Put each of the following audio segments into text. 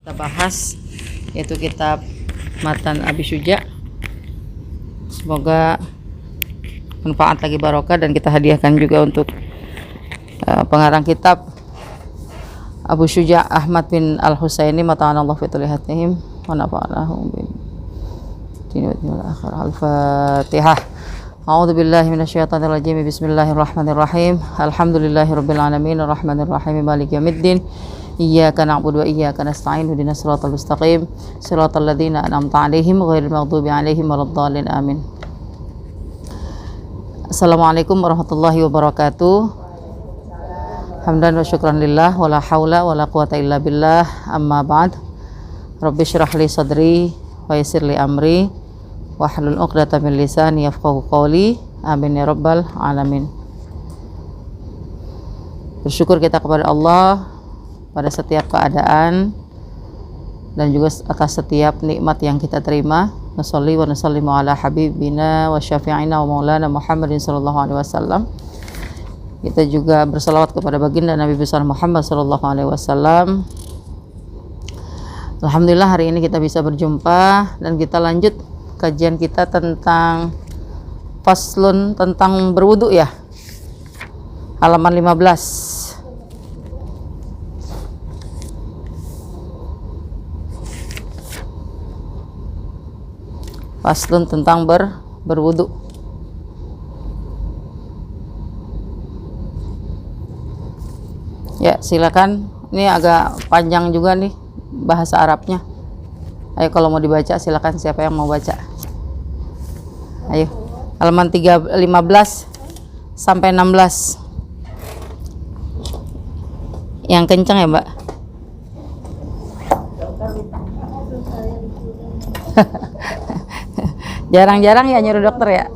kita bahas, yaitu kitab Matan Abi Syuja. Semoga manfaat lagi barokah, dan kita hadiahkan juga untuk pengarang kitab Abu Syuja Ahmad bin Al-Husaini mata'anallahu fi tulihatihim wa nafa'anahum bin dinil akhir. Al-Fatihah. A'udzu billahi minasyaitonir rajim. Bismillahirrahmanirrahim. Alhamdulillahirabbil alamin arrahmanir rahim maliki yaumiddin. Iyyaka na'budu wa iyyaka nasta'in. Ihdinas siratal mustaqim. Siratal ladzina an'amta 'alaihim ghairil maghdubi 'alaihim waladdallin. Amin. Assalamualaikum warahmatullahi wabarakatuh. Hamdan wa syukran lillah wa la haula wa la quwata illa billah. Amma ba'd. Rabbi syrah li sadri wa yassir li amri wahlul 'uqdatam min lisani yafqahu qawli. Amin ya rabbal alamin. Bersyukur kita kepada Allah pada setiap keadaan dan juga atas setiap nikmat yang kita terima. Nasholli wa nusallimu ala habibina wa syafi'ina wa maulana Muhammadin sallallahu alaihi wasallam. Kita juga bersalawat kepada baginda Nabi besar Muhammad sallallahu alaihi wasallam. Alhamdulillah hari ini kita bisa berjumpa dan kita lanjut kajian kita tentang faslun, tentang berwudu ya, halaman 15. Faslun tentang berwudu. Ya, silakan. Ini agak panjang juga nih bahasa Arabnya. Ayo kalau mau dibaca silakan, siapa yang mau baca. Ayo. Halaman 15 sampai 16. Yang kencang ya, Mbak? Jarang-jarang ya nyuruh dokter ya.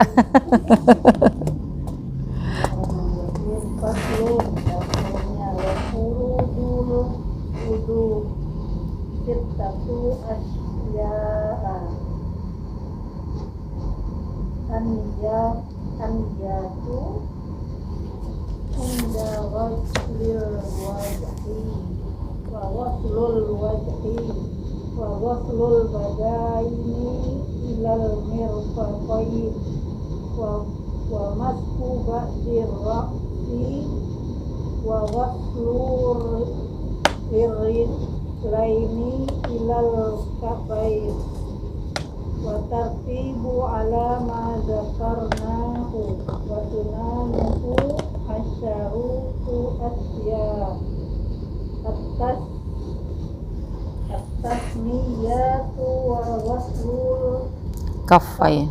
Anjatu inda ghaslil wajhi wa ghaslul badaini ilal mirfaqain wa masku ba'dir ra'si wa ghaslur rijlaini ilal kafain wa tartibu ala ma zakarnahu wa sunanuhu asyarutu asya at-tasmiyatu wa waslul Kafai.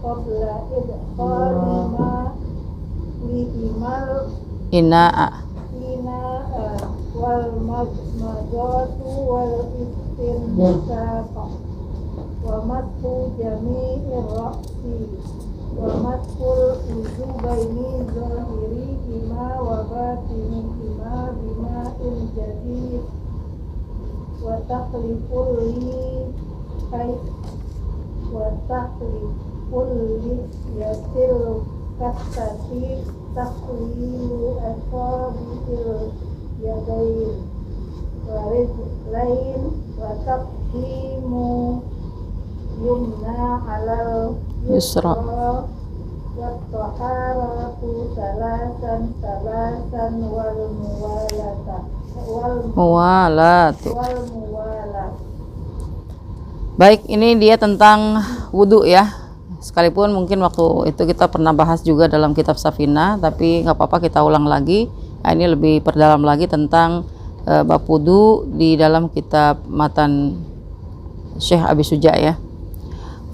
qabla idkhali ma lihimal Ina'a. wal madmadatu wal istinsaq wa mashu jami'ir ra'si wa mashul ujubaini zahirihima wa batinihima bima'in jadid wa tahliful yasil kasati tahlilu asabi'il yadain wa rijlain wa taqdimu yumna alal yusra wa taharatu salasan wal muwalatu. Baik, ini dia tentang wudu ya. Sekalipun mungkin waktu itu kita pernah bahas juga dalam kitab Safina, tapi nggak apa-apa kita ulang lagi. Nah, ini lebih perdalam lagi tentang bab wudu di dalam kitab Matan Syekh Abi Syuja ya.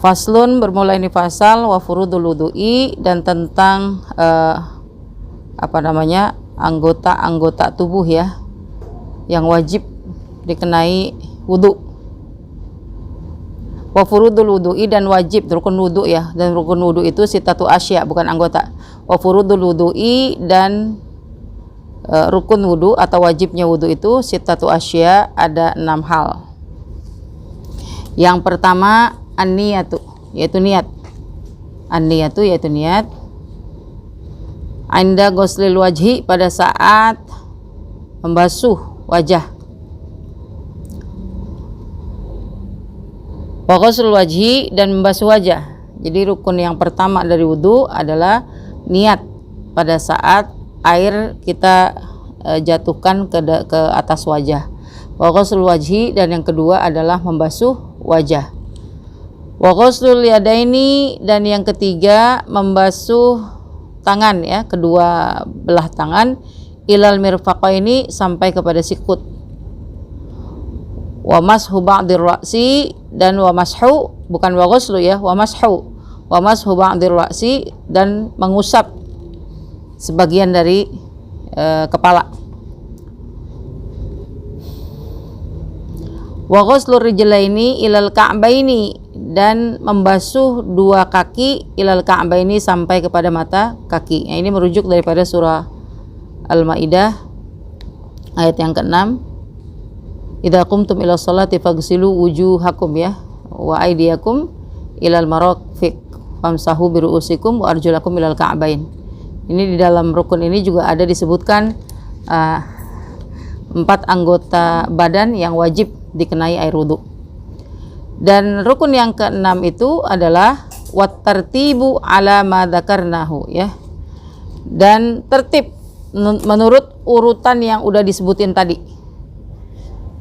Faslun, bermula ini fasal wa furudul wudu'i, dan tentang anggota-anggota tubuh ya yang wajib dikenai wudu. Wa furudul wudu'i, dan wajib rukun wudu ya, dan rukun wudu itu sitatu asya, bukan anggota. Wa furudul wudu'i, dan rukun wudu atau wajibnya wudu itu sitatu asya, ada 6 hal. Yang pertama an-niyatu, yaitu niat. An-niyatu yaitu niat. Anda ghuslil wajhi, pada saat membasuh wajah. Wa ghuslul wajhi, dan membasuh wajah. Jadi rukun yang pertama dari wudu adalah niat pada saat air kita jatuhkan ke atas wajah. Wa ghuslul wajhi, dan yang kedua adalah membasuh wajah. Wa ghuslul yadaini, dan yang ketiga membasuh tangan ya, kedua belah tangan, ilal mirfaqaini, sampai kepada sikut. Wa mashu ba'dir ra'si, dan wa mashu, bukan wa ghuslu ya, wa mashu ba'dir ra'si, dan mengusap sebagian dari kepala. Wa ghuslu rijlaini ilal ka'baini, dan membasuh dua kaki ilal ka'baini, sampai kepada mata kaki. Ini merujuk daripada surah Al-Maidah ayat yang ke-6. Idza qumtum ila sholati faghsilu wujuhakum ya wa aydiyakum ilal marafiq famsahu bi ru'usikum wa arjulakum ilal ka'bain. Ini di dalam rukun ini juga ada disebutkan 4 anggota badan yang wajib dikenai air wudu. Dan rukun yang ke-6 itu adalah wat tartibu ala ma dzakarnahu ya. Dan tertib menurut urutan yang udah disebutin tadi.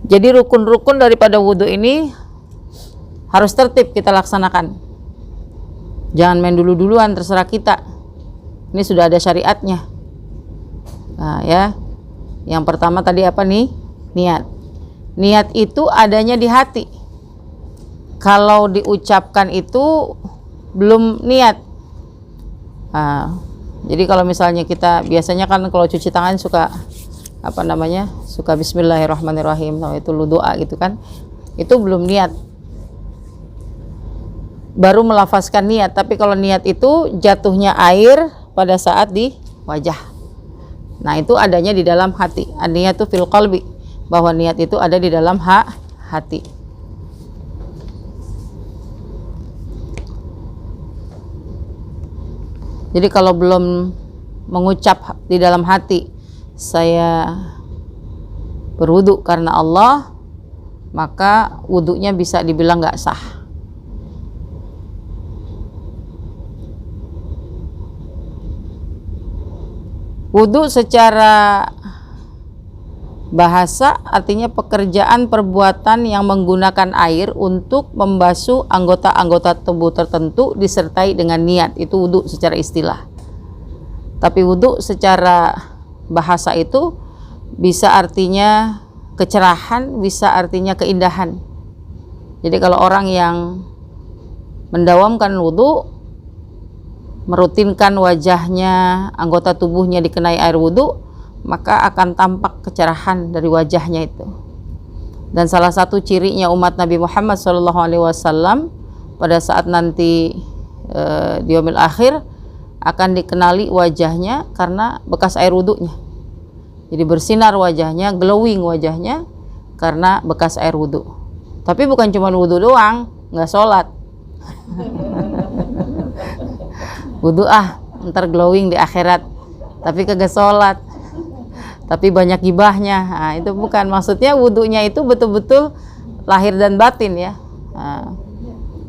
Jadi rukun-rukun daripada wudu ini harus tertib kita laksanakan. Jangan main dulu-duluan, terserah kita. Ini sudah ada syariatnya. Nah ya, yang pertama tadi apa nih? Niat. Niat itu adanya di hati. Kalau diucapkan itu belum niat. Nah, jadi kalau misalnya kita biasanya kan kalau cuci tangan suka suka bismillahirrahmanirrahim, itu lu doa gitu kan, itu belum niat, baru melafazkan niat. Tapi kalau niat itu jatuhnya air pada saat di wajah, nah itu adanya di dalam hati. Niat itu fil qalbi, bahwa niat itu ada di dalam hati. Jadi kalau belum mengucap di dalam hati, saya berwudu karena Allah, maka wudunya bisa dibilang nggak sah. Wudu secara bahasa artinya pekerjaan perbuatan yang menggunakan air untuk membasuh anggota-anggota tubuh tertentu disertai dengan niat, itu wudu secara istilah. Tapi wudu secara bahasa itu bisa artinya kecerahan, bisa artinya keindahan. Jadi kalau orang yang mendawamkan wudu, merutinkan wajahnya, anggota tubuhnya dikenai air wudu, maka akan tampak kecerahan dari wajahnya itu. Dan salah satu cirinya umat Nabi Muhammad SAW pada saat nanti di yaumil akhir akan dikenali wajahnya karena bekas air wudunya. Jadi bersinar wajahnya, glowing wajahnya karena bekas air wudu. Tapi bukan cuma wudu doang, nggak sholat. Wudu ntar glowing di akhirat, tapi kagak sholat, tapi banyak gibahnya. Nah, itu bukan maksudnya. Wudunya itu betul-betul lahir dan batin ya. Nah,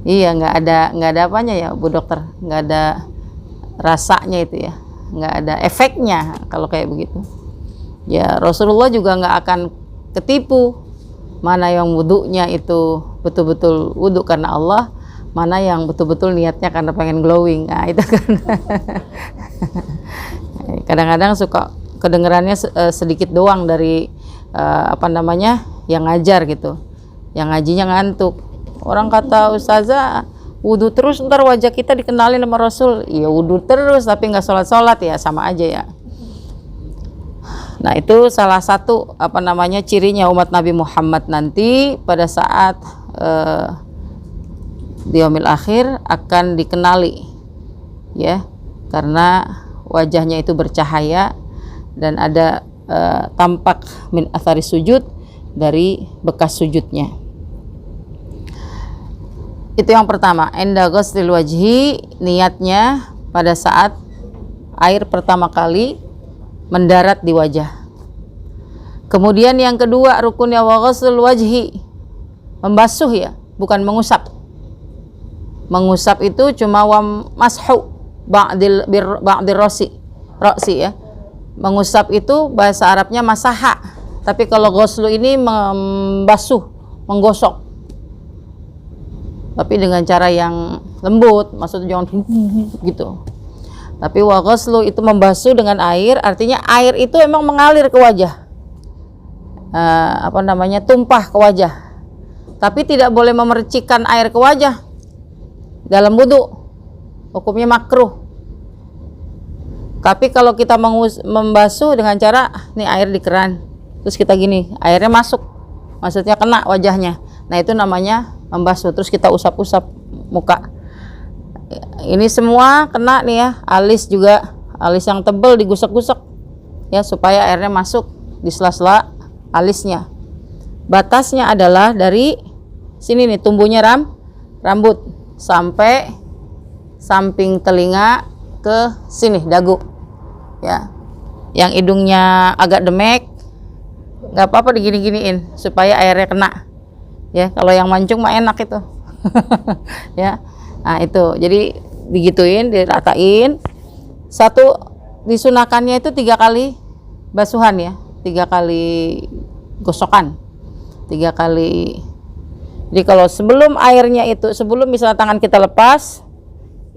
iya, nggak ada apanya ya Bu Dokter, nggak ada rasanya itu ya, nggak ada efeknya kalau kayak begitu ya. Rasulullah juga nggak akan ketipu mana yang wudunya itu betul-betul wudu karena Allah, mana yang betul-betul niatnya karena pengen glowing. Nah itu kan kadang-kadang suka kedengerannya sedikit doang dari yang ngajar gitu, yang ngajinya ngantuk. Orang kata ustazah wudu terus ntar wajah kita dikenalin sama Rasul. Iya wudu terus tapi nggak sholat-sholat ya sama aja ya. Nah itu salah satu cirinya umat Nabi Muhammad nanti pada saat di yaumil akhir akan dikenali ya, karena wajahnya itu bercahaya dan ada tampak min athari sujud, dari bekas sujudnya. Itu yang pertama, inda ghuslil wajhi, niatnya pada saat air pertama kali mendarat di wajah. Kemudian yang kedua rukunnya wa ghuslul wajhi, membasuh ya, bukan mengusap. Mengusap itu cuma wa mashu ba'dil rasi ya. Mengusap itu bahasa Arabnya masaha. Tapi kalau ghuslu ini membasuh, menggosok. Tapi dengan cara yang lembut, maksudnya jangan gitu. Tapi wa ghuslu itu membasuh dengan air, artinya air itu emang mengalir ke wajah. Tumpah ke wajah. Tapi tidak boleh memercikkan air ke wajah dalam wudu. Hukumnya makruh. Tapi kalau kita membasuh dengan cara nih air di keran, terus kita gini, airnya masuk, maksudnya kena wajahnya. Nah itu namanya membasuh. Terus kita usap-usap muka. Ini semua kena nih ya, alis juga, alis yang tebal digusek-gusek ya supaya airnya masuk di sela-sela alisnya. Batasnya adalah dari sini nih tumbuhnya rambut sampai samping telinga ke sini dagu ya. Yang hidungnya agak demek nggak apa-apa digini-giniin supaya airnya kena ya. Kalau yang mancung mah enak itu ya. Nah itu jadi digituin, diratain. Satu disunahkannya itu 3 kali basuhan ya, 3 kali gosokan, 3 kali. Jadi kalau sebelum airnya itu, sebelum misalnya tangan kita lepas,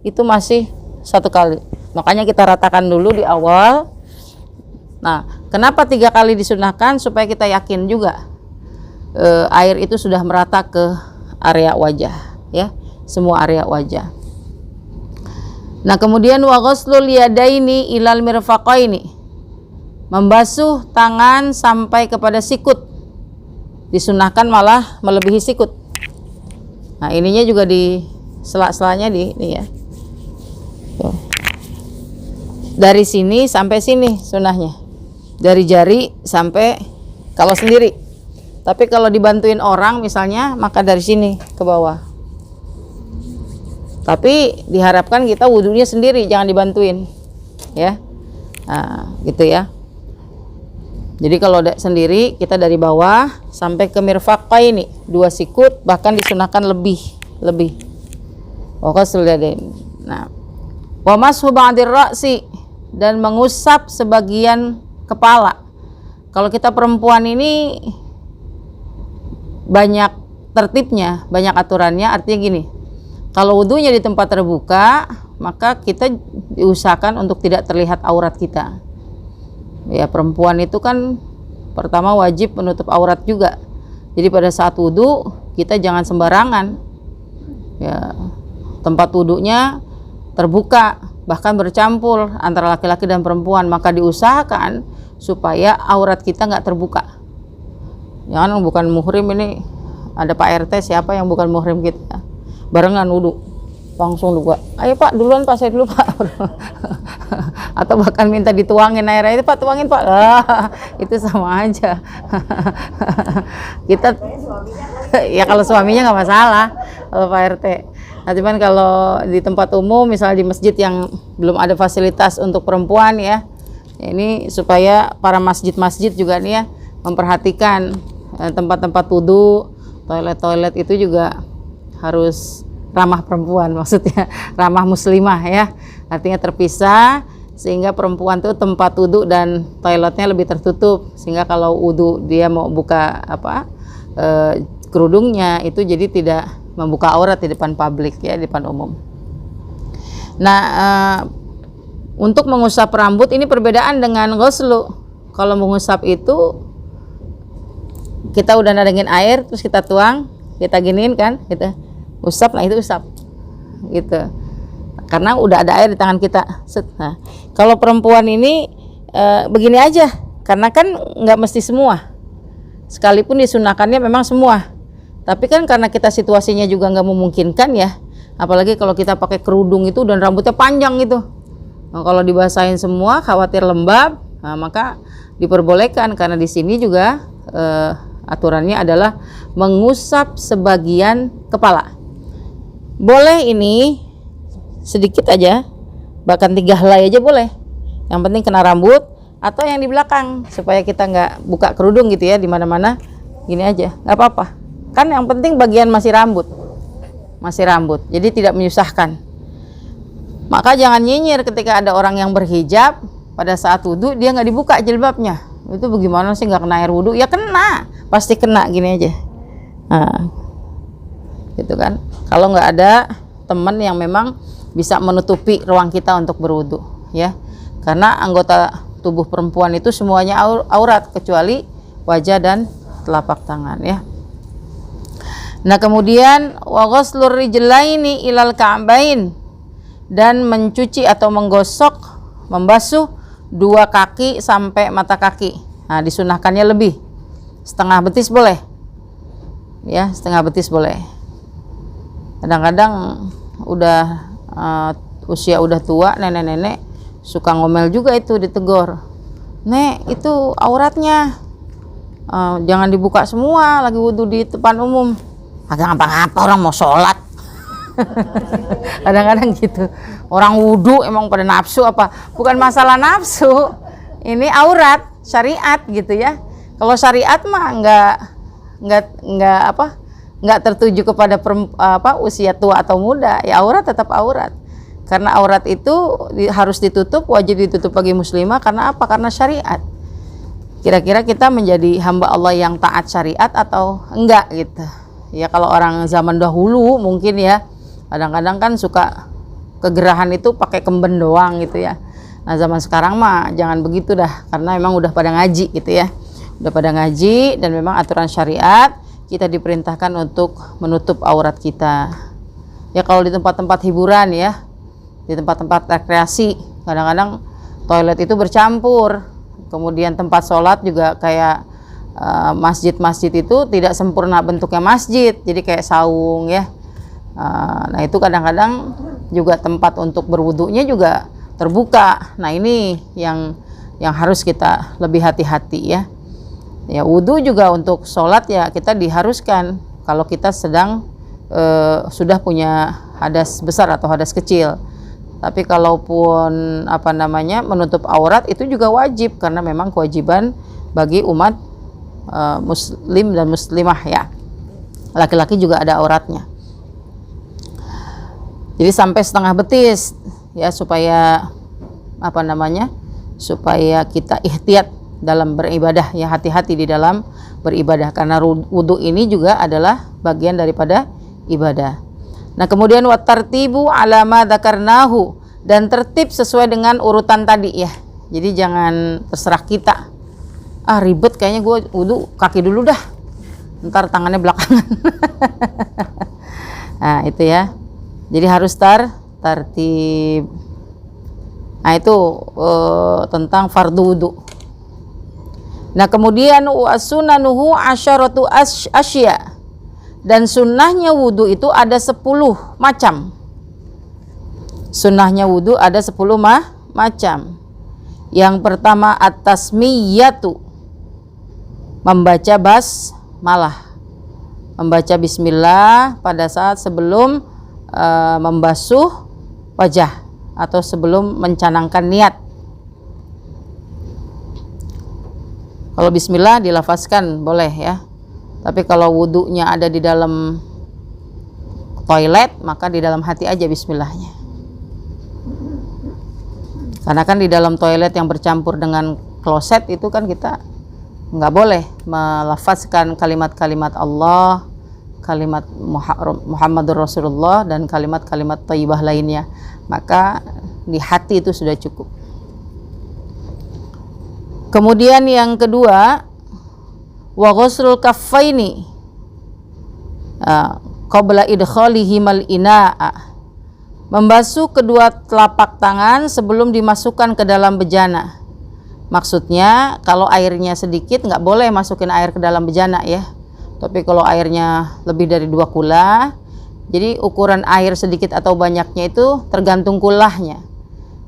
itu masih 1 kali. Makanya kita ratakan dulu di awal. Nah, kenapa 3 kali disunahkan? Supaya kita yakin juga air itu sudah merata ke area wajah ya, semua area wajah. Nah, kemudian wa ghuslul yadaini ilal mirfaqaini, membasuh tangan sampai kepada sikut. Disunahkan malah melebihi sikut. Nah, ininya juga di sela-selanya ini ya. Tuh. Dari sini sampai sini sunahnya. Dari jari sampai kalau sendiri. Tapi kalau dibantuin orang misalnya, maka dari sini ke bawah. Tapi diharapkan kita wudunya sendiri, jangan dibantuin ya. Nah, gitu ya. Jadi kalau sendiri kita dari bawah sampai ke mirfaqaini, 2 sikut, bahkan disunahkan lebih. Nah, wa mashu ba'dir ra'si, dan mengusap sebagian kepala. Kalau kita perempuan ini banyak tertibnya, banyak aturannya. Artinya gini, kalau wudunya di tempat terbuka, maka kita diusahakan untuk tidak terlihat aurat kita. Ya, perempuan itu kan pertama wajib menutup aurat juga. Jadi pada saat wudu kita jangan sembarangan. Ya, tempat wudunya terbuka, bahkan bercampur antara laki-laki dan perempuan, maka diusahakan supaya aurat kita nggak terbuka. Jangan bukan muhrim ini, ada Pak RT siapa yang bukan muhrim kita, barengan wudu langsung juga, ayo Pak duluan Pak, saya dulu Pak. Atau bahkan minta dituangin airnya, itu Pak tuangin Pak. Itu sama aja. Kita ya kalau suaminya nggak masalah kalau Pak RT. Nah, cuman kalau di tempat umum misalnya di masjid yang belum ada fasilitas untuk perempuan ya, ini supaya para masjid-masjid juga nih ya memperhatikan tempat-tempat wudu, toilet-toilet itu juga harus ramah perempuan, maksudnya ramah muslimah ya, artinya terpisah sehingga perempuan tuh tempat wudu dan toiletnya lebih tertutup, sehingga kalau wudu dia mau buka kerudungnya itu jadi tidak membuka aurat di depan publik ya, di depan umum. Nah, untuk mengusap rambut ini perbedaan dengan ghuslu. Kalau mengusap itu kita udah nadengin air, terus kita tuang, kita giniin kan, gitu. Usap, nah itu usap. Gitu. Karena udah ada air di tangan kita. Nah, kalau perempuan ini begini aja, karena kan nggak mesti semua. Sekalipun disunahkannya memang semua. Tapi kan karena kita situasinya juga nggak memungkinkan ya, apalagi kalau kita pakai kerudung itu dan rambutnya panjang gitu. Nah, kalau dibasahin semua khawatir lembab, nah, maka diperbolehkan karena di sini juga aturannya adalah mengusap sebagian kepala. Boleh ini sedikit aja, bahkan 3 helai aja boleh. Yang penting kena rambut atau yang di belakang supaya kita nggak buka kerudung gitu ya di mana-mana. Gini aja, nggak apa-apa. Kan yang penting bagian masih rambut. masih rambut. Jadi tidak menyusahkan. Maka jangan nyinyir ketika ada orang yang berhijab pada saat wudhu dia nggak dibuka jilbabnya. Itu bagaimana sih nggak kena air wudhu? Ya kena, pasti kena, gini aja. Nah, gitu kan. Kalau nggak ada teman yang memang bisa menutupi ruang kita untuk berwudhu, ya. Karena anggota tubuh perempuan itu semuanya aurat kecuali wajah dan telapak tangan, ya. Nah, kemudian wa ghuslur rijlaini ilal ka'bain, dan mencuci atau menggosok, membasuh dua kaki sampai mata kaki. Nah, disunahkannya lebih. Setengah betis boleh. Ya, setengah betis boleh. Kadang-kadang udah usia udah tua, nenek-nenek suka ngomel juga itu, ditegur. Nek, itu auratnya jangan dibuka semua lagi wudhu di depan umum. Agak ngapa-ngapa, orang mau sholat. Kadang-kadang gitu. Orang wudhu emang pada nafsu apa? Bukan masalah nafsu. Ini aurat syariat gitu ya. Kalau syariat mah nggak tertuju kepada usia tua atau muda, ya aurat tetap aurat. Karena aurat itu harus ditutup, wajib ditutup bagi muslimah. Karena apa? Karena syariat. Kira-kira kita menjadi hamba Allah yang taat syariat atau enggak gitu. Ya kalau orang zaman dahulu mungkin ya, kadang-kadang kan suka kegerahan itu pakai kemben doang gitu ya. Nah zaman sekarang mah jangan begitu dah, karena memang udah pada ngaji gitu ya. Udah pada ngaji dan memang aturan syariat kita diperintahkan untuk menutup aurat kita. Ya kalau di tempat-tempat hiburan ya, di tempat-tempat rekreasi, kadang-kadang toilet itu bercampur. Kemudian tempat sholat juga kayak masjid-masjid itu tidak sempurna bentuknya masjid, jadi kayak saung ya. Nah itu kadang-kadang juga tempat untuk berwudunya juga terbuka. Nah ini yang harus kita lebih hati-hati ya. Ya wudu juga untuk sholat ya kita diharuskan kalau kita sedang sudah punya hadas besar atau hadas kecil. Tapi kalaupun menutup aurat itu juga wajib, karena memang kewajiban bagi umat muslim dan muslimah ya. Laki-laki juga ada auratnya. Jadi sampai setengah betis ya, supaya supaya kita ihtiyat dalam beribadah ya, hati-hati di dalam beribadah, karena wudu ini juga adalah bagian daripada ibadah. Nah kemudian wa tartibu ala ma dzakarnahu, dan tertib sesuai dengan urutan tadi ya. Jadi jangan terserah kita, ribet kayaknya gue wudu kaki dulu dah, ntar tangannya belakangan. Nah itu ya, jadi harus tertib. Nah itu tentang fardu wudu. Nah kemudian wa sunanuhu asyaratu asya, dan sunnahnya wudu itu ada 10 macam. Sunnahnya wudu ada 10 macam. Yang pertama at-tasmiyatu, membaca basmalah, membaca bismillah pada saat sebelum membasuh wajah atau sebelum mencanangkan niat. Kalau bismillah dilafazkan boleh ya. Tapi kalau wudunya ada di dalam toilet, maka di dalam hati aja bismillahnya. Karena kan di dalam toilet yang bercampur dengan kloset itu kan kita nggak boleh melafazkan kalimat-kalimat Allah, kalimat Muhammadur Rasulullah, dan kalimat-kalimat thayyibah lainnya. Maka di hati itu sudah cukup. Kemudian yang kedua, wa ghuslul kaffaini qabla idkhalihimal ina'a, membasuh kedua telapak tangan sebelum dimasukkan ke dalam bejana. Maksudnya kalau airnya sedikit nggak boleh masukin air ke dalam bejana ya. Tapi kalau airnya lebih dari 2 kula, jadi ukuran air sedikit atau banyaknya itu tergantung kulahnya.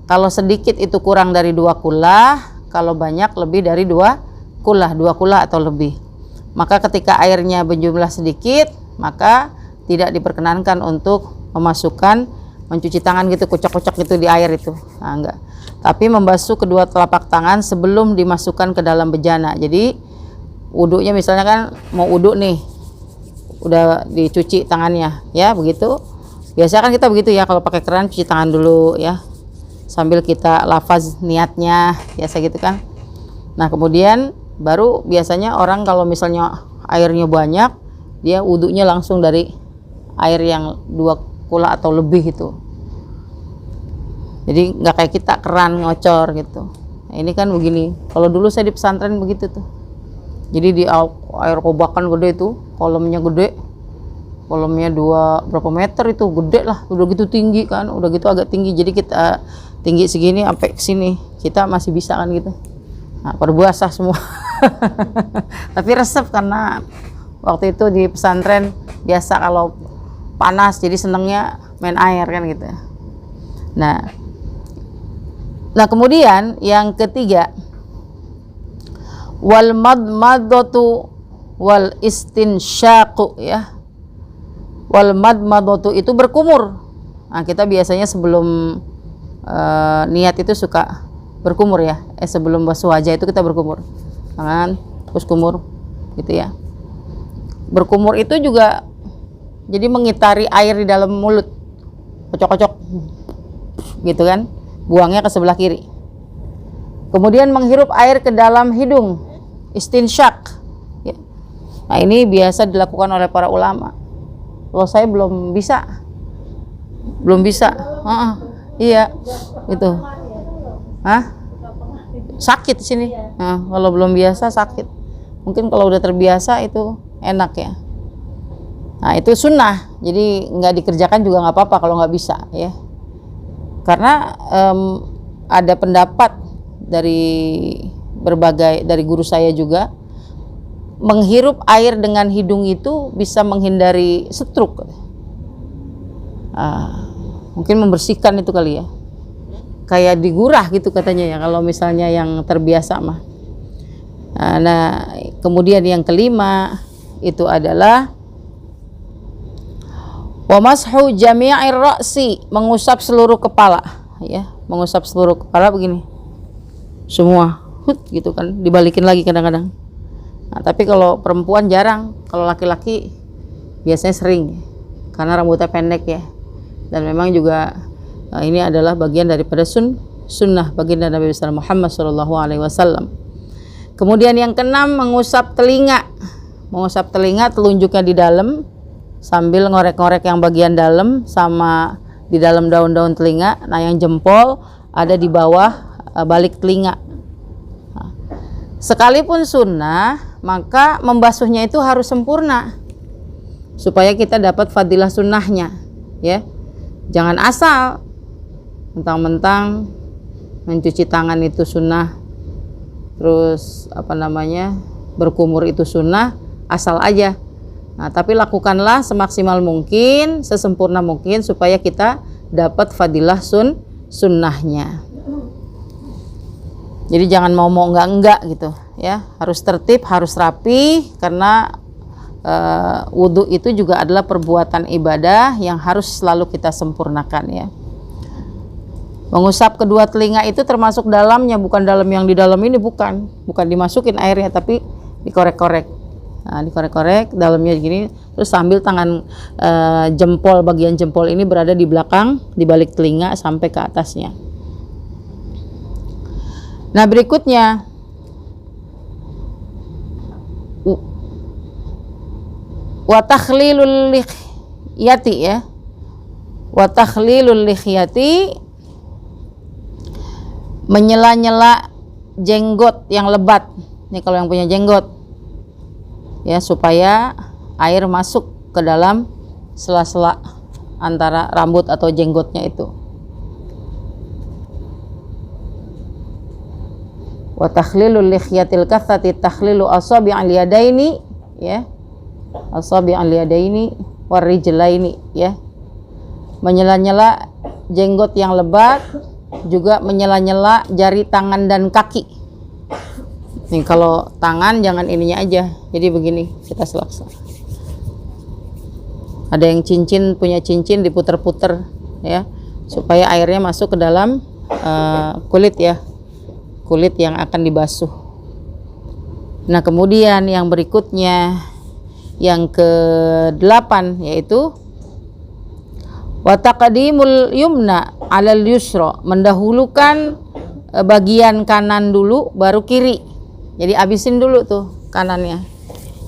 Kalau sedikit itu kurang dari 2 kula, kalau banyak lebih dari 2 kula atau lebih. Maka ketika airnya berjumlah sedikit, maka tidak diperkenankan untuk mencuci tangan gitu, kocok-kocok gitu di air itu. Nah, enggak. Tapi membasuh kedua telapak tangan sebelum dimasukkan ke dalam bejana. Jadi wudunya misalnya kan mau wudu nih, udah dicuci tangannya ya, begitu. Biasa kan kita begitu ya, kalau pakai keran cuci tangan dulu ya, sambil kita lafaz niatnya biasa gitu kan. Nah kemudian baru biasanya orang kalau misalnya airnya banyak, dia wudunya langsung dari air yang 2 kula atau lebih itu. Jadi nggak kayak kita keran ngocor gitu. Nah, ini kan begini. Kalau dulu saya di pesantren begitu tuh. Jadi di air kobakan gede itu, kolamnya gede. Kolamnya berapa meter itu, gede lah. Udah gitu tinggi kan, udah gitu agak tinggi. Jadi kita tinggi segini sampai ke sini. Kita masih bisa kan gitu. Nah, pada basah semua. Tapi resep karena waktu itu di pesantren biasa kalau panas jadi senengnya main air kan gitu. Nah kemudian yang ketiga, wal madmadatu wal istinsyaqu ya. Wal madmadatu itu berkumur. Nah kita biasanya sebelum niat itu suka berkumur ya. Sebelum basuh wajah itu kita berkumur. Tangan terus kumur gitu ya. Berkumur itu juga jadi mengitari air di dalam mulut, kocok-kocok gitu kan, buangnya ke sebelah kiri. Kemudian menghirup air ke dalam hidung, istinsyak ya. Nah ini biasa dilakukan oleh para ulama. Kalau saya belum bisa iya gitu. Sakit di sini. Nah, kalau belum biasa sakit. Mungkin kalau udah terbiasa itu enak ya. Nah itu sunnah, jadi nggak dikerjakan juga nggak apa-apa kalau nggak bisa ya. Karena ada pendapat dari guru saya juga, menghirup air dengan hidung itu bisa menghindari stroke. Mungkin membersihkan itu kali ya, kayak digurah gitu katanya ya kalau misalnya yang terbiasa mah. Nah kemudian yang kelima itu adalah wa mashu jami'ir ra'si, mengusap seluruh kepala ya, mengusap seluruh kepala begini semua gitu kan, dibalikin lagi kadang-kadang. Nah, tapi kalau perempuan jarang, kalau laki-laki biasanya sering karena rambutnya pendek ya, dan memang juga ini adalah bagian daripada sunnah baginda Nabi besar Muhammad SAW. Kemudian yang keenam, mengusap telinga, telunjuknya di dalam sambil ngorek-ngorek yang bagian dalam sama di dalam daun-daun telinga. Nah yang jempol ada di bawah balik telinga. Nah, sekalipun sunnah, maka membasuhnya itu harus sempurna supaya kita dapat fadilah sunnahnya ya. Jangan asal mentang-mentang mencuci tangan itu sunnah, terus berkumur itu sunnah, asal aja. Nah, tapi lakukanlah semaksimal mungkin, sesempurna mungkin supaya kita dapat fadilah sunnahnya. Jadi jangan mau enggak gitu ya. Harus tertib, harus rapi, karena wudhu itu juga adalah perbuatan ibadah yang harus selalu kita sempurnakan ya. Mengusap kedua telinga itu termasuk dalamnya, bukan dalam yang di dalam ini, bukan dimasukin airnya, tapi dikorek-korek. Nah, dikorek-korek dalamnya gini, terus sambil tangan jempol, bagian jempol ini berada di belakang, di balik telinga sampai ke atasnya. Nah berikutnya wa takhlilul lihiyati ya. Wa takhlilul lihiyati, menyela-nyela jenggot yang lebat. Ini kalau yang punya jenggot ya, supaya air masuk ke dalam sela-sela antara rambut atau jenggotnya itu. Wa takhlilul lihyatil kathati takhlilu asabi'al yadaini ya, asabi'al yadaini war rijlaini ya. Menyela-nyela jenggot yang lebat, juga menyela-nyela jari tangan dan kaki. Nih kalau tangan jangan ininya aja, jadi begini kita selaksa. Ada yang punya cincin diputer-puter ya, supaya airnya masuk ke dalam kulit ya, kulit yang akan dibasuh. Nah kemudian yang berikutnya Yang ke-8 yaitu wa taqdimul yumna 'alal yusra, mendahulukan bagian kanan dulu baru kiri. Jadi abisin dulu tuh kanannya.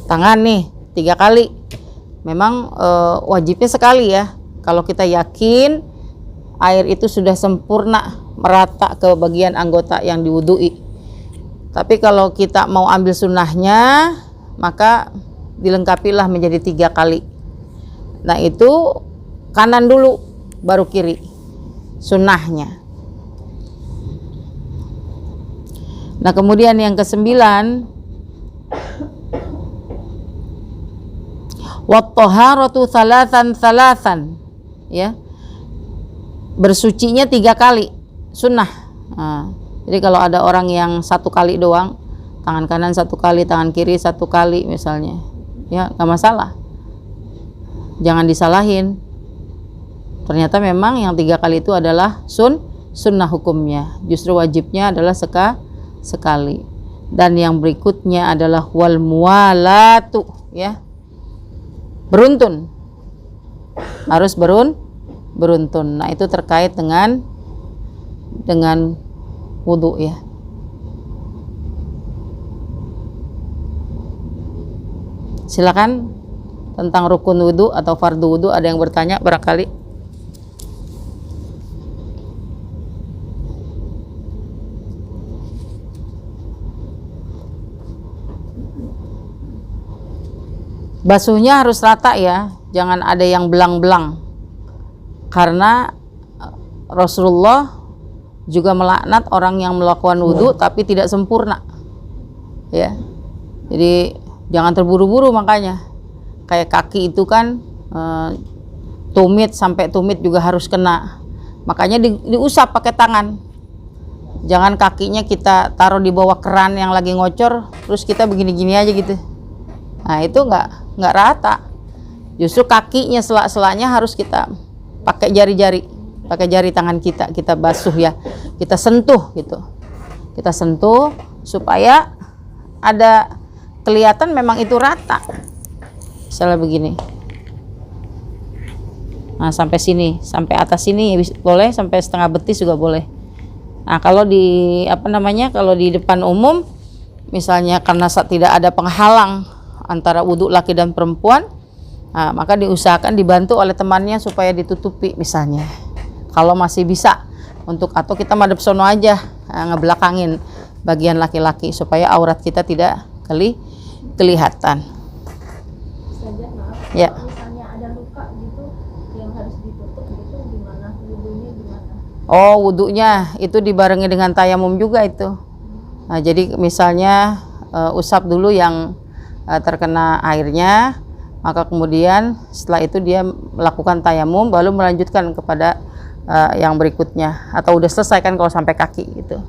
Tangan nih 3 kali. Memang wajibnya sekali ya. Kalau kita yakin air itu sudah sempurna merata ke bagian anggota yang diwudui. Tapi kalau kita mau ambil sunnahnya, maka dilengkapilah menjadi 3 kali. Nah itu kanan dulu baru kiri, sunnahnya. Nah kemudian yang ke-9, wat-taharatu thalathan, ya, bersucinya 3 kali, sunnah. Nah, jadi kalau ada orang yang 1 kali doang, tangan kanan 1 kali, tangan kiri 1 kali misalnya, ya nggak masalah, jangan disalahin. Ternyata memang yang 3 kali itu adalah sunnah hukumnya. Justru wajibnya adalah sekali. Dan yang berikutnya adalah wal muwalatu, ya, beruntun, harus beruntun. Nah itu terkait dengan wudu ya. Silakan tentang rukun wudu atau fardu wudu ada yang bertanya barangkali. Basuhnya harus rata ya, jangan ada yang belang-belang. Karena Rasulullah juga melaknat orang yang melakukan wudu tapi tidak sempurna. Ya. Jadi jangan terburu-buru, makanya kayak kaki itu kan tumit sampai tumit juga harus kena. Makanya diusap pakai tangan. Jangan kakinya kita taruh di bawah keran yang lagi ngocor terus kita begini-gini aja gitu. Nah itu nggak rata. Justru kakinya sela-selanya harus kita pakai jari-jari, pakai jari tangan kita basuh ya, kita sentuh gitu, kita sentuh supaya ada kelihatan memang itu rata. Misalnya begini, nah sampai sini, sampai atas sini boleh, sampai setengah betis juga boleh. Nah kalau di kalau di depan umum misalnya karena tidak ada penghalang antara wudhu laki dan perempuan, nah, maka diusahakan dibantu oleh temannya supaya ditutupi misalnya. Kalau masih bisa atau kita madep sono aja, ngebelakangin bagian laki-laki supaya aurat kita tidak kelihatan. Saja maaf. Ya. Kalau misalnya ada luka gitu yang harus ditutup gitu gimana? Wudunya gimana? Oh, wudunya itu dibarengi dengan tayamum juga itu. Nah, jadi misalnya usap dulu yang terkena airnya, maka kemudian setelah itu dia melakukan tayamum baru melanjutkan kepada yang berikutnya, atau udah selesai kan kalau sampai kaki gitu.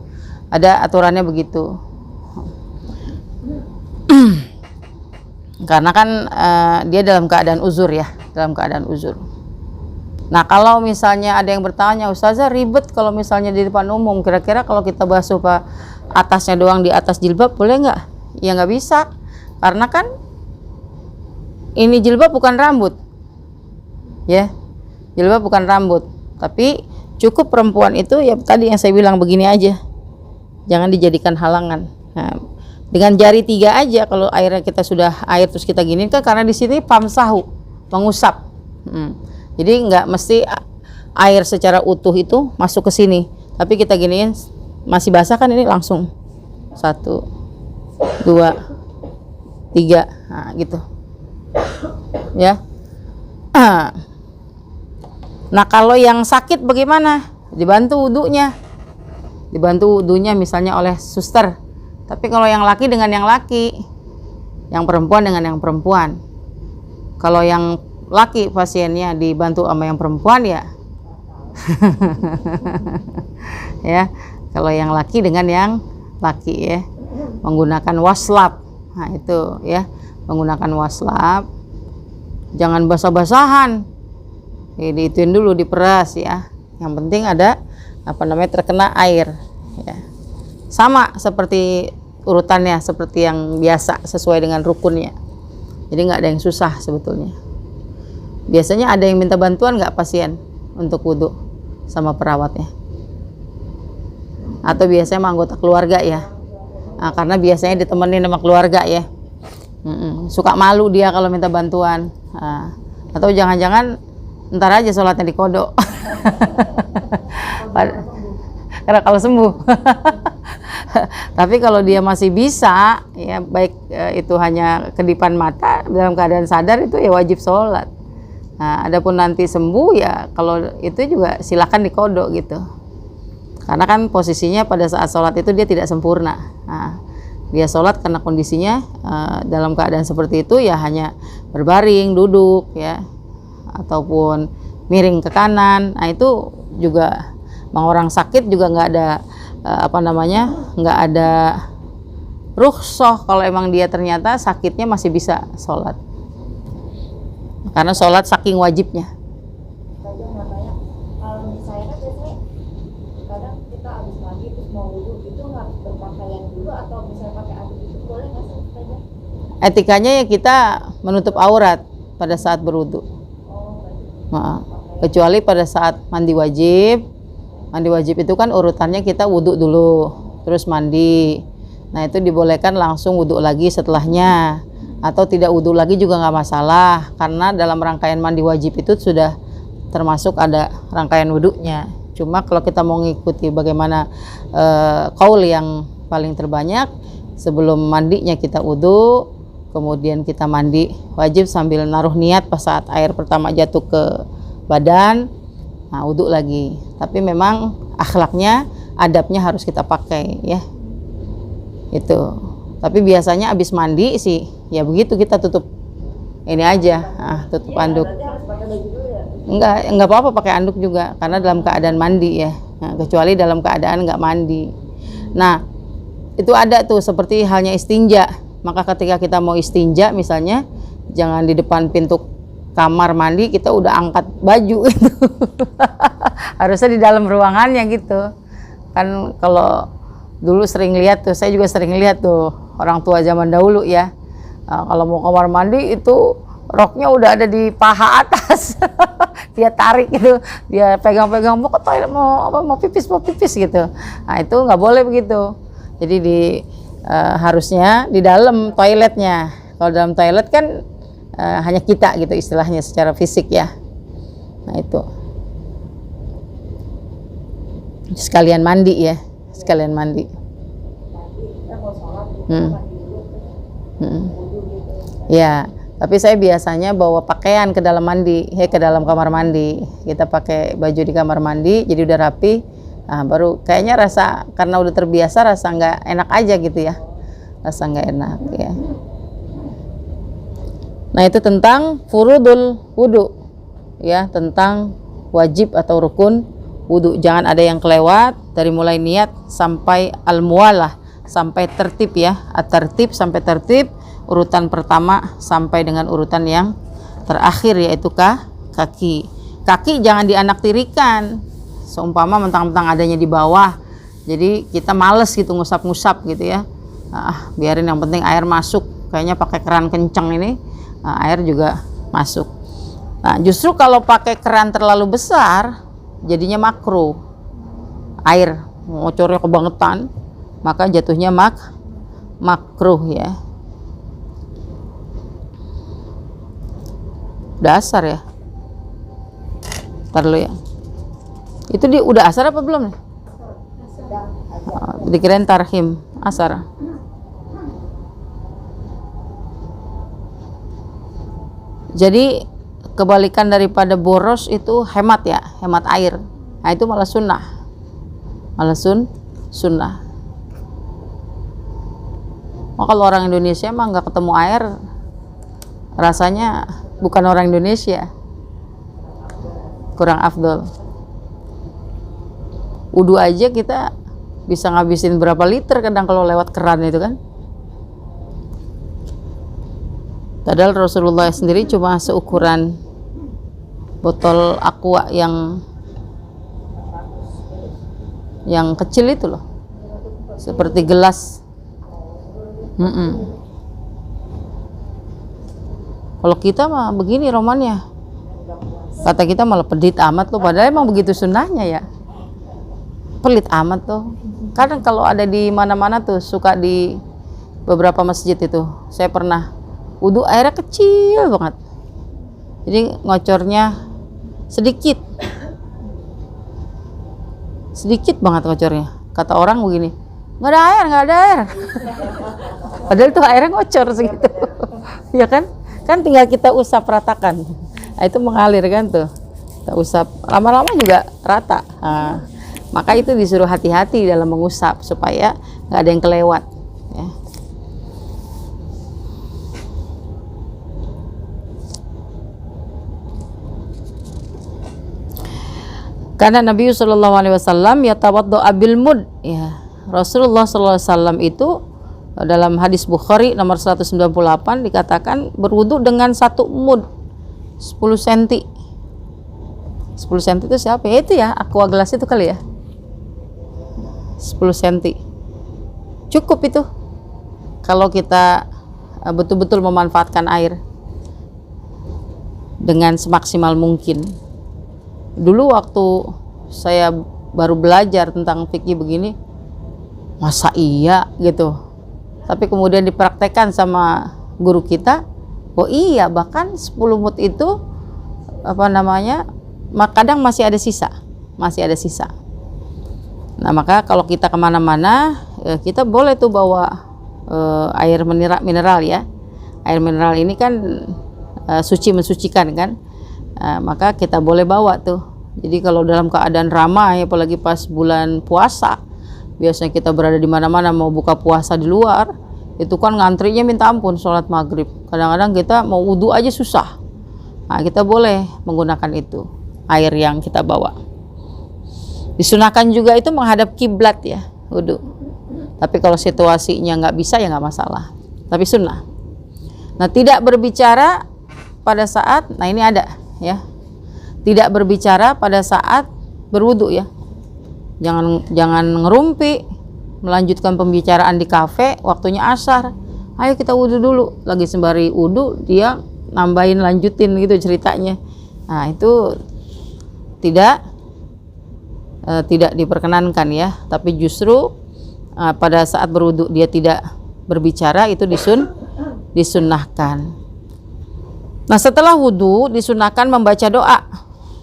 Ada aturannya begitu. Karena kan dia dalam keadaan uzur ya, dalam keadaan uzur. Nah kalau misalnya ada yang bertanya, Ustazah ribet kalau misalnya di depan umum, kira-kira kalau kita basuh atasnya doang di atas jilbab boleh nggak? Ya nggak bisa. Karena kan ini jilbab bukan rambut, ya, jilbab bukan rambut. Tapi cukup perempuan itu ya tadi yang saya bilang begini aja, jangan dijadikan halangan. Nah, dengan jari 3 aja kalau airnya kita sudah air terus kita gini kan, karena di sini famsahu, mengusap. Jadi nggak mesti air secara utuh itu masuk ke sini, tapi kita giniin masih basah kan, ini langsung 1, 2, 3, nah gitu ya. Nah kalau yang sakit bagaimana? Dibantu wudunya misalnya oleh suster. Tapi kalau yang laki dengan yang laki, yang perempuan dengan yang perempuan. Kalau yang laki pasiennya dibantu sama yang perempuan ya ya, kalau yang laki dengan yang laki ya, menggunakan waslap. Nah itu ya, menggunakan waslap, jangan basah-basahan, diituin dulu, diperas ya, yang penting ada terkena air ya. Sama seperti urutannya seperti yang biasa, sesuai dengan rukunnya. Jadi nggak ada yang susah sebetulnya. Biasanya ada yang minta bantuan nggak pasien untuk wudhu sama perawatnya? Atau biasanya sama anggota keluarga ya? Nah, karena biasanya ditemenin sama keluarga ya. Suka malu dia kalau minta bantuan. Nah, atau jangan-jangan ntar aja sholatnya dikodok. Karena kalau sembuh. Tapi kalau dia masih bisa, ya baik itu hanya kedipan mata dalam keadaan sadar, itu ya wajib sholat. Nah, adapun nanti sembuh ya kalau itu juga silakan dikodok gitu. Karena kan posisinya pada saat sholat itu dia tidak sempurna. Nah, dia sholat karena kondisinya dalam keadaan seperti itu ya hanya berbaring, duduk ya, ataupun miring ke kanan. Nah itu juga orang sakit juga nggak ada nggak ada rukhsah kalau emang dia ternyata sakitnya masih bisa sholat. Karena sholat saking wajibnya. Kadang makanya kalau di saya kan biasanya kadang kita habis mandi terus mau wudhu itu harus berpakaian dulu atau bisa pakai anduk itu boleh nggak sih Ustazah? Etikanya ya kita menutup aurat pada saat berwudhu. Kecuali pada saat mandi wajib. Mandi wajib itu kan urutannya kita wudhu dulu, terus mandi. Nah itu dibolehkan langsung wudhu lagi setelahnya. Atau tidak wudhu lagi juga nggak masalah, karena dalam rangkaian mandi wajib itu sudah termasuk ada rangkaian wudhunya. Cuma kalau kita mau mengikuti bagaimana qaul yang paling terbanyak, sebelum mandinya kita wudhu, kemudian kita mandi wajib sambil naruh niat pas saat air pertama jatuh ke badan, nah wudhu lagi. Tapi memang akhlaknya, adabnya harus kita pakai ya, itu. Tapi biasanya abis mandi sih ya begitu, kita tutup ini aja, tutup anduk. Enggak apa-apa pakai anduk juga karena dalam keadaan mandi ya. Nah, kecuali dalam keadaan nggak mandi. Nah itu ada tuh seperti halnya istinja. Maka ketika kita mau istinja misalnya, jangan di depan pintu kamar mandi kita udah angkat baju gitu. Harusnya di dalam ruangannya gitu kan. Kalau dulu sering lihat tuh, saya juga sering lihat tuh orang tua zaman dahulu ya, kalau mau kamar mandi itu roknya udah ada di paha atas. Dia tarik gitu, dia pegang-pegang mau ke toilet, mau pipis gitu. Nah itu nggak boleh begitu. Jadi harusnya di dalam toiletnya. Kalau dalam toilet kan hanya kita gitu istilahnya secara fisik ya. Nah itu sekalian mandi ya, sekalian mandi. Ya, tapi saya biasanya bawa pakaian ke dalam mandi, ke dalam kamar mandi. Kita pakai baju di kamar mandi, jadi udah rapi. Nah, baru kayaknya rasa karena udah terbiasa, rasa nggak enak aja gitu ya, rasa nggak enak ya. Nah itu tentang furudul wudu ya, tentang wajib atau rukun wudu. Jangan ada yang kelewat dari mulai niat sampai al-muwalah, sampai tertib ya, at-tertib sampai tertib, urutan pertama sampai dengan urutan yang terakhir yaitu kaki. Kaki jangan dianaktirikan, seumpama mentang-mentang adanya di bawah, jadi kita males gitu ngusap-ngusap gitu ya. Biarin yang penting air masuk, kayaknya pakai keran kencang ini air juga masuk. Nah justru kalau pakai keran terlalu besar jadinya makruh, air ngocornya kebangetan, maka jatuhnya makruh ya. Udah asar ya, ntar dulu ya. Itu udah asar apa belum nih? Dikirain tarhim, asar. Jadi kebalikan daripada boros itu hemat ya, hemat air. Nah itu malah sunnah, malah sunnah. Oh, kalau orang Indonesia emang nggak ketemu air, rasanya bukan orang Indonesia, kurang afdol. Wudu aja kita bisa ngabisin berapa liter kadang kalau lewat keran itu kan. Padahal Rasulullah sendiri cuma seukuran botol aqua yang kecil itu loh, seperti gelas. Kalau kita mah begini romannya, kata kita malah pelit amat loh, padahal emang begitu sunnahnya ya. Pelit amat tuh. Kadang kalau ada di mana-mana tuh suka di beberapa masjid itu, saya pernah wudu airnya kecil banget. Jadi ngocornya sedikit. Sedikit banget ngocornya. Kata orang begini, nggak ada air, nggak ada air. Padahal tuh airnya ngocor segitu. Ya kan? Kan tinggal kita usap ratakan. Nah, itu mengalir kan tuh. Kita usap, lama-lama juga rata. Nah, maka itu disuruh hati-hati dalam mengusap supaya nggak ada yang kelewat. Ya. Karena Nabi Sallallahu Alaihi Wasallam yatawaddo abil mud, ya Rasulullah Sallallahu Alaihi Wasallam itu dalam hadis Bukhari nomor 198 dikatakan berwudu dengan 1 mud 10 cm. 10 cm itu siapa ya? Itu ya aqua gelas itu kali ya, 10 cm cukup itu kalau kita betul-betul memanfaatkan air dengan semaksimal mungkin. Dulu waktu saya baru belajar tentang fikih begini, masa iya gitu, tapi kemudian dipraktekkan sama guru kita, oh iya bahkan 10 mud itu apa namanya, kadang masih ada sisa. Nah maka kalau kita kemana-mana, kita boleh tuh bawa air mineral ya. Air mineral ini kan suci mensucikan kan. Maka kita boleh bawa tuh. Jadi kalau dalam keadaan ramai, apalagi pas bulan puasa, biasanya kita berada di mana-mana mau buka puasa di luar, itu kan ngantrinya minta ampun sholat maghrib. Kadang-kadang kita mau wudu aja susah. Nah kita boleh menggunakan itu, air yang kita bawa. Disunahkan juga itu menghadap kiblat ya, wudu. Tapi kalau situasinya nggak bisa ya nggak masalah. Tapi sunnah. Nah tidak berbicara pada saat, nah ini ada ya, tidak berbicara pada saat berwudu ya. Jangan ngerumpi, melanjutkan pembicaraan di kafe, waktunya asar. Ayo kita wudu dulu. Lagi sembari wudu dia nambahin lanjutin gitu ceritanya. Nah itu tidak diperkenankan ya. Tapi justru pada saat berwudu dia tidak berbicara, itu disunnahkan. Nah setelah wudu disunnahkan membaca doa.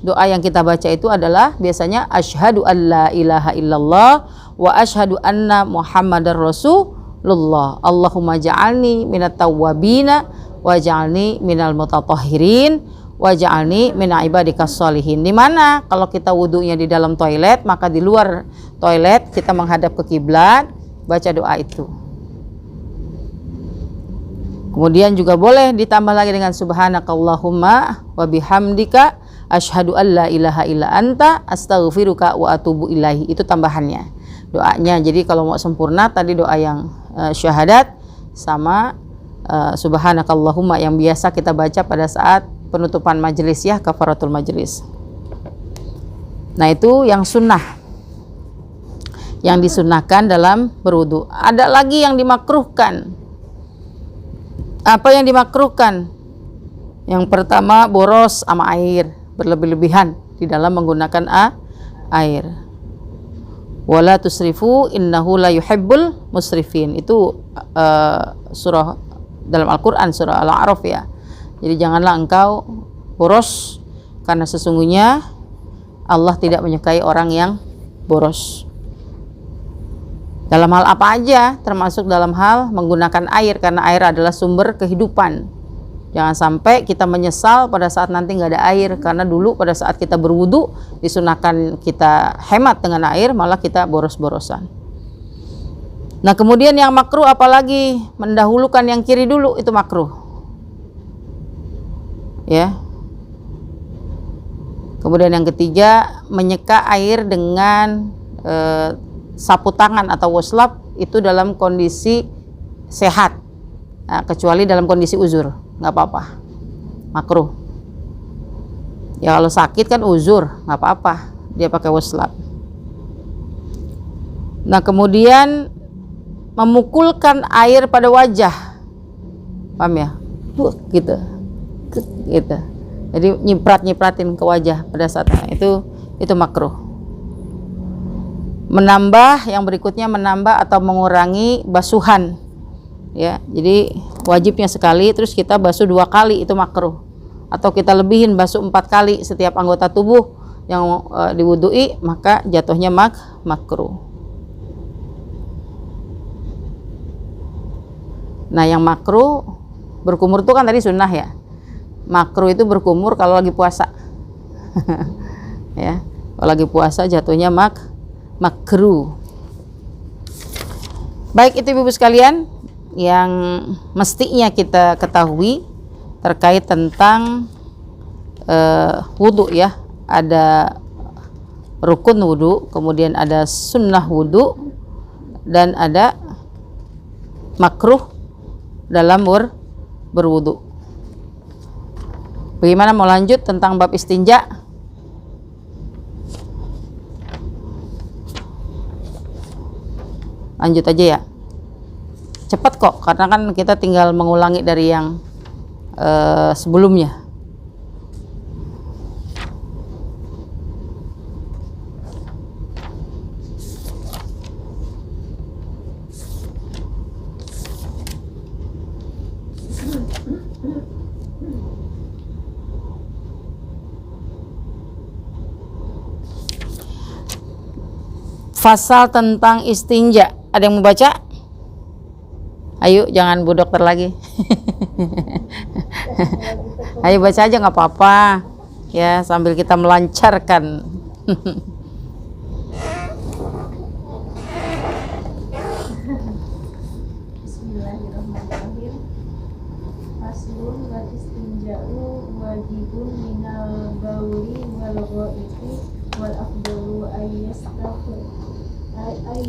Doa yang kita baca itu adalah biasanya asyhadu alla ilaha illallah wa asyhadu anna muhammadar rasulullah. Allahumma ja'alni minat tawwabina wa ja'alni minal mutatahhirin wa ja'alni min ibadikas sholihin. Di mana kalau kita wudunya di dalam toilet, maka di luar toilet kita menghadap ke kiblat, baca doa itu. Kemudian juga boleh ditambah lagi dengan subhanakallahumma wa bihamdika asyhadu alla ilaha illa anta astaghfiruka wa atubu ilaihi. Itu tambahannya doanya. Jadi kalau mau sempurna tadi doa yang syahadat sama subhanakallahumma yang biasa kita baca pada saat penutupan majelis ya, kafaratul majelis. Nah itu yang sunnah, yang disunnahkan dalam berwudu. Ada lagi yang dimakruhkan. Apa yang dimakruhkan? Yang pertama boros sama air, berlebih-lebihan di dalam menggunakan air. Wala tusrifu innahu la yuhibbul musrifin. Itu surah dalam Al-Qur'an, surah Al-A'raf ya. Jadi janganlah engkau boros, karena sesungguhnya Allah tidak menyukai orang yang boros. Dalam hal apa aja, termasuk dalam hal menggunakan air, karena air adalah sumber kehidupan. Jangan sampai kita menyesal pada saat nanti nggak ada air, karena dulu pada saat kita berwudu disunahkan kita hemat dengan air, malah kita boros-borosan. Nah kemudian yang makruh apalagi, mendahulukan yang kiri dulu, itu makruh ya. Kemudian yang ketiga, menyeka air dengan sapu tangan atau waslap, itu dalam kondisi sehat. Nah, kecuali dalam kondisi uzur, nggak apa-apa, makruh. Ya kalau sakit kan uzur, nggak apa-apa, dia pakai waslap. Nah kemudian memukulkan air pada wajah, paham ya? Gitu. gitu. Jadi nyipratin ke wajah pada saat itu makruh. Menambah, yang berikutnya menambah atau mengurangi basuhan, ya. Jadi wajibnya sekali, terus kita basuh 2 kali, itu makruh. Atau kita lebihin basuh 4 kali setiap anggota tubuh yang diwudui, maka jatuhnya makruh. Nah, yang makruh berkumur itu kan tadi sunnah ya. Makruh itu berkumur kalau lagi puasa. Ya, kalau lagi puasa jatuhnya makruh. Baik, itu Ibu sekalian yang mestinya kita ketahui terkait tentang wudhu ya. Ada rukun wudhu, kemudian ada sunnah wudhu, dan ada makruh dalam berwudhu. Bagaimana, mau lanjut tentang bab istinja? Lanjut aja ya. Cepat kok, karena kan kita tinggal mengulangi dari yang sebelumnya. Fasal tentang istinja. Ada yang mau baca? Ayo, jangan Bu Dokter lagi. Ayo baca aja, nggak apa-apa. Ya, sambil kita melancarkan. Bismillahirrahmanirrahim. Faslun wal istinja'u wajibun minal bauli wal ghaiti wal afdalu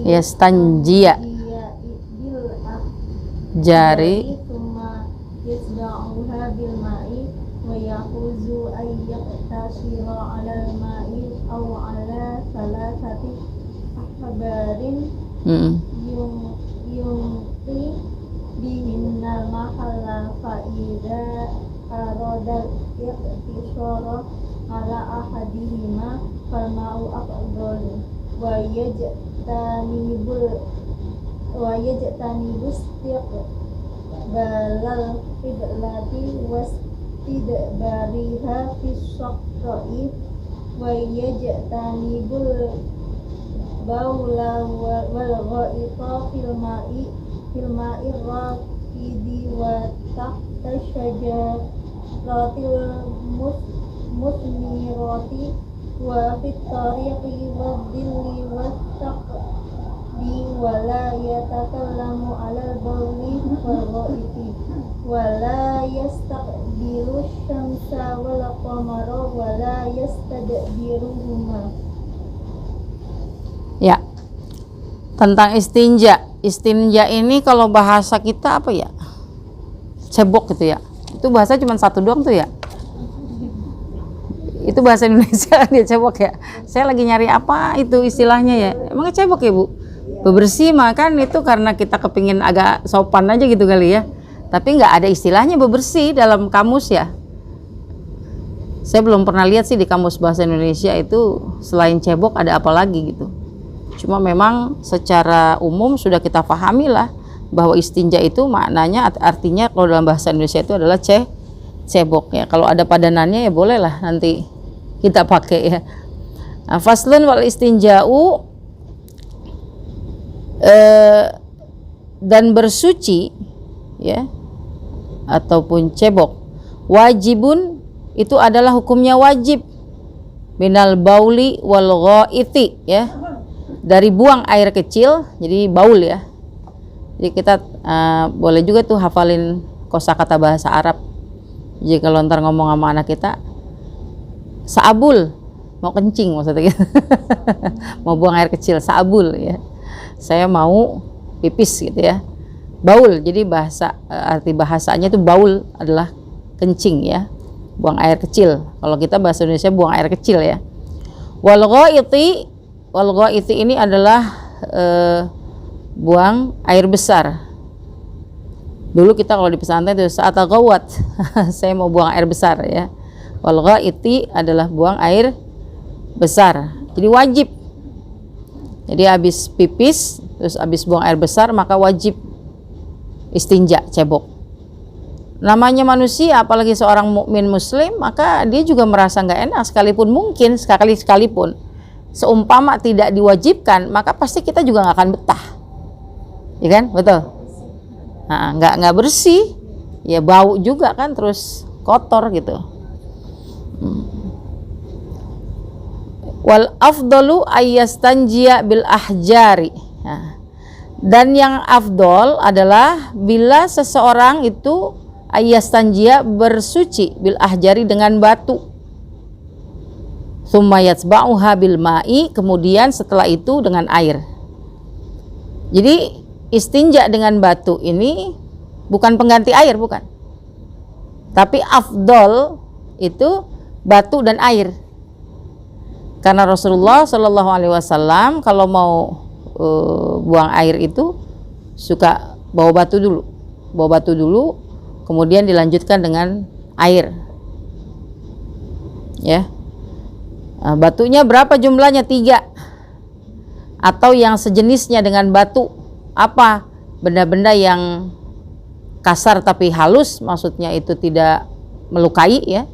yastanjia jari thumma yasda'uha bil ma'i wa yahuzu ayyaqtashira 'alal ma'i aw 'ala thalathati ahbarin yumti bihinna mahalla fa'idha aradal iqtisara 'ala ahadihima falma'u afdalu wa yajtanibus balal qiblati wastidbariha fis saqra'i wa yajtanibul baula wal ghaita fil ma'i raqidi wa tahta syajaratil musmirati wa fit tariqi wadh-dhilli wattaqdi wa la yatakallamu 'alal bawli wal ghaiti wa la yastaqbilu syamsa wal qamara wa la yastadbiruhuma. Ya. Tentang istinja. Istinja ini kalau bahasa kita apa ya? Cebok gitu ya. Itu bahasa cuma satu doang tuh ya. Itu bahasa Indonesia dia cebok ya. Saya lagi nyari apa itu istilahnya ya. Emangnya cebok ya Bu? Bebersih mah kan itu karena kita kepingin agak sopan aja gitu kali ya. Tapi nggak ada istilahnya bebersih dalam kamus ya. Saya belum pernah lihat sih di kamus bahasa Indonesia itu selain cebok ada apa lagi gitu. Cuma memang secara umum sudah kita pahami lah bahwa istinja itu maknanya artinya kalau dalam bahasa Indonesia itu adalah cebok ya. Kalau ada padanannya ya bolehlah nanti kita pakai ya. Nah, faslun wal istinja'u dan bersuci ya ataupun cebok wajibun itu adalah hukumnya wajib minal bauli wal ghaiti ya, dari buang air kecil, jadi baul ya. Jadi kita boleh juga tuh hafalin kosakata bahasa Arab. Jadi kalau ntar ngomong sama anak kita, saabul, mau kencing maksudnya gitu. Mau buang air kecil, saabul ya. Saya mau pipis gitu ya. Baul, jadi arti bahasanya itu baul adalah kencing ya. Buang air kecil. Kalau kita bahasa Indonesia buang air kecil ya. Wal ghaiti ini adalah buang air besar. Dulu kita kalau di pesantren itu saat ghawat saya mau buang air besar ya. Wal ghaiti adalah buang air besar. Jadi wajib. Jadi habis pipis terus habis buang air besar maka wajib istinja, cebok. Namanya manusia, apalagi seorang mukmin muslim, maka dia juga merasa nggak enak sekalipun mungkin sekalipun seumpama tidak diwajibkan, maka pasti kita juga nggak akan betah, ya kan, betul? Nah, nggak bersih, ya bau juga kan, terus kotor gitu. Wal afdalu ayyastanjiya bil ahjari. Nah, dan yang afdol adalah bila seseorang itu ayyastanjiya bersuci bil ahjari dengan batu. Tsumma yatsba'uha bil ma'i, kemudian setelah itu dengan air. Jadi istinja dengan batu ini bukan pengganti air, bukan. Tapi afdol itu batu dan air. Karena Rasulullah Shallallahu Alaihi Wasallam kalau mau buang air itu suka bawa batu dulu, kemudian dilanjutkan dengan air. Ya, batunya berapa jumlahnya? 3 atau yang sejenisnya dengan batu. Apa? Benda-benda yang kasar tapi halus, maksudnya itu tidak melukai ya.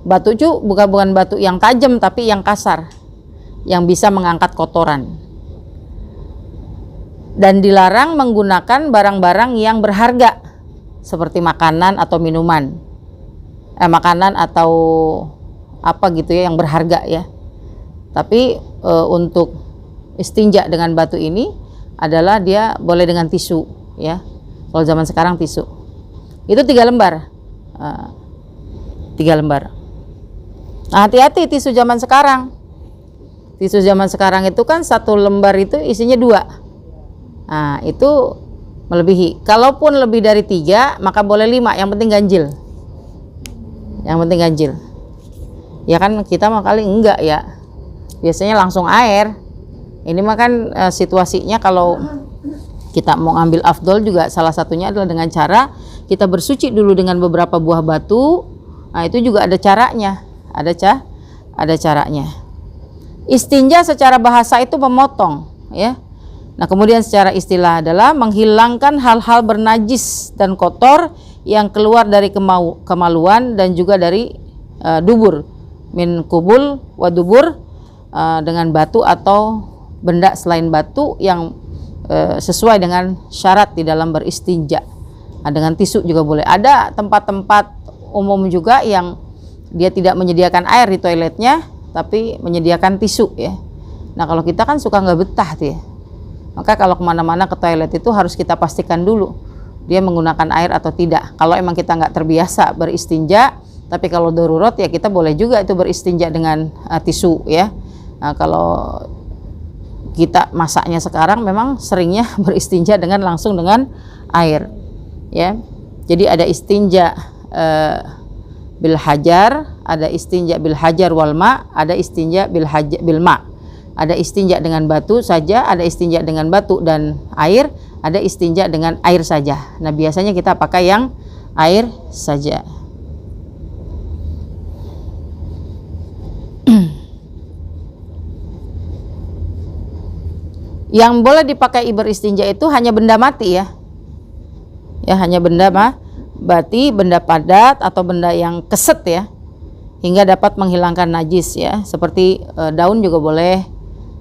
Batu itu bukan batu yang tajam tapi yang kasar, yang bisa mengangkat kotoran. Dan dilarang menggunakan barang-barang yang berharga seperti makanan atau minuman, makanan atau apa gitu ya yang berharga ya. Tapi untuk istinja dengan batu ini adalah dia boleh dengan tisu ya. Kalau zaman sekarang tisu itu 3 lembar, 3 lembar. Nah, hati-hati tisu zaman sekarang. Tisu zaman sekarang itu kan 1 lembar itu isinya 2. Nah, itu melebihi. Kalaupun lebih dari 3, maka boleh 5. Yang penting ganjil. Yang penting ganjil. Ya kan kita mah kali enggak ya. Biasanya langsung air. Ini mah kan situasinya kalau kita mau ngambil afdol juga salah satunya adalah dengan cara kita bersuci dulu dengan beberapa buah batu. Nah, itu juga ada caranya. Ada caranya. Istinja secara bahasa itu memotong ya. Nah, kemudian secara istilah adalah menghilangkan hal-hal bernajis dan kotor yang keluar dari kemaluan dan juga dari dubur, min kubul wa dubur, dengan batu atau benda selain batu yang sesuai dengan syarat di dalam beristinja. Nah, dengan tisu juga boleh. Ada tempat-tempat umum juga yang dia tidak menyediakan air di toiletnya, tapi menyediakan tisu ya. Nah, kalau kita kan suka nggak betah tuh ya. Maka kalau kemana-mana ke toilet itu harus kita pastikan dulu dia menggunakan air atau tidak. Kalau emang kita nggak terbiasa beristinja, tapi kalau darurat ya kita boleh juga itu beristinja dengan tisu ya. Nah, kalau kita masaknya sekarang memang seringnya beristinja dengan langsung dengan air ya. Jadi ada istinja bil hajar, ada istinja bil hajar wal ma, ada istinja bil ma. Ada istinja dengan batu saja, ada istinja dengan batu dan air, ada istinja dengan air saja. Nah, biasanya kita pakai yang air saja. Yang boleh dipakai beristinja itu hanya benda mati ya. Ya, hanya benda mati, benda padat atau benda yang keset ya, hingga dapat menghilangkan najis ya. Seperti daun juga boleh,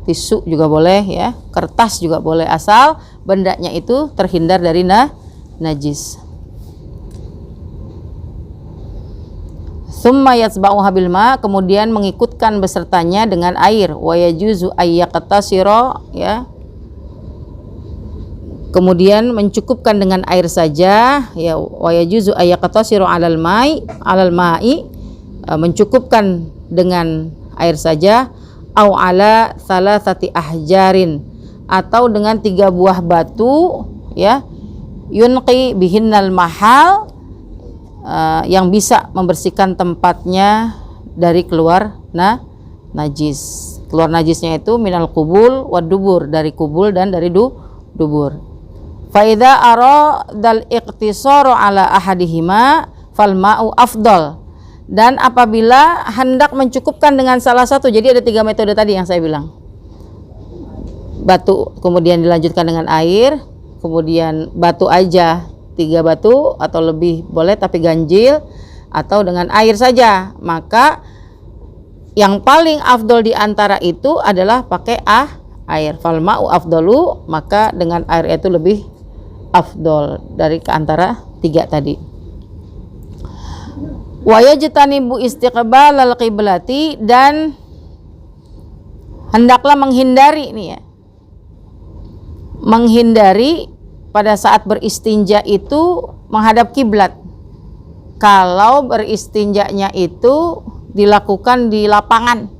tisu juga boleh ya, kertas juga boleh, asal bendanya itu terhindar dari najis. Tsumma yatsba'uha bil ma, kemudian mengikutkan besertanya dengan air. Wa yajuzu ayyaqtasira ya. Kemudian mencukupkan dengan air saja ya. Wa yajuzu ayyaqtasira 'alal ma'i, mencukupkan dengan air saja. Au ala thalathati ahjarin, atau dengan 3 buah batu ya, yunqi bihinnal mahal, yang bisa membersihkan tempatnya dari keluar najis. Keluar najisnya itu minal kubul wad dubur, dari kubul dan dari dubur. Fa idza aradal iqtisaru ala ahadihima fal ma'u afdal. Dan apabila hendak mencukupkan dengan salah satu, jadi ada 3 metode tadi yang saya bilang. Batu, kemudian dilanjutkan dengan air, kemudian batu aja, 3 batu atau lebih boleh tapi ganjil, atau dengan air saja. Maka yang paling afdol di antara itu adalah pakai air. Fal ma'u afdalu, maka dengan air itu lebih afdol dari ke antara 3 tadi. Wa yajtanibu istiqbalal qiblati, dan hendaklah menghindari nih ya. Menghindari pada saat beristinja itu menghadap kiblat. Kalau beristinjanya itu dilakukan di lapangan,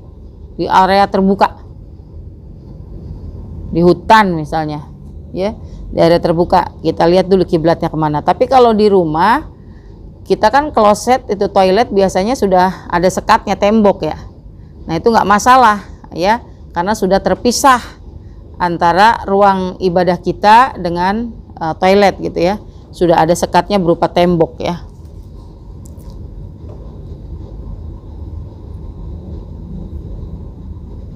di area terbuka, di hutan misalnya, ya, di area terbuka, kita lihat dulu kiblatnya kemana. Tapi kalau di rumah, kita kan kloset itu toilet biasanya sudah ada sekatnya, tembok ya. Nah itu nggak masalah ya, karena sudah terpisah antara ruang ibadah kita dengan toilet gitu ya. Sudah ada sekatnya berupa tembok ya.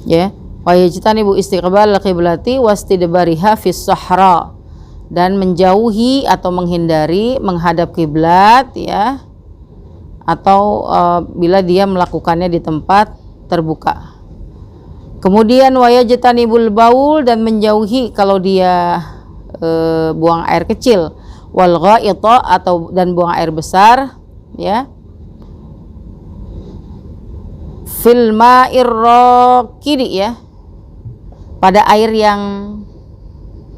Ya, wa yajtanibu istiqbal qiblati wastidbariha fis sahra, dan menjauhi atau menghindari menghadap kiblat ya, atau bila dia melakukannya di tempat terbuka. Kemudian wa yajtanibul baul, dan menjauhi kalau dia buang air kecil, wal ghaita, atau dan buang air besar ya, fil ma'ir raqidi ya, pada air yang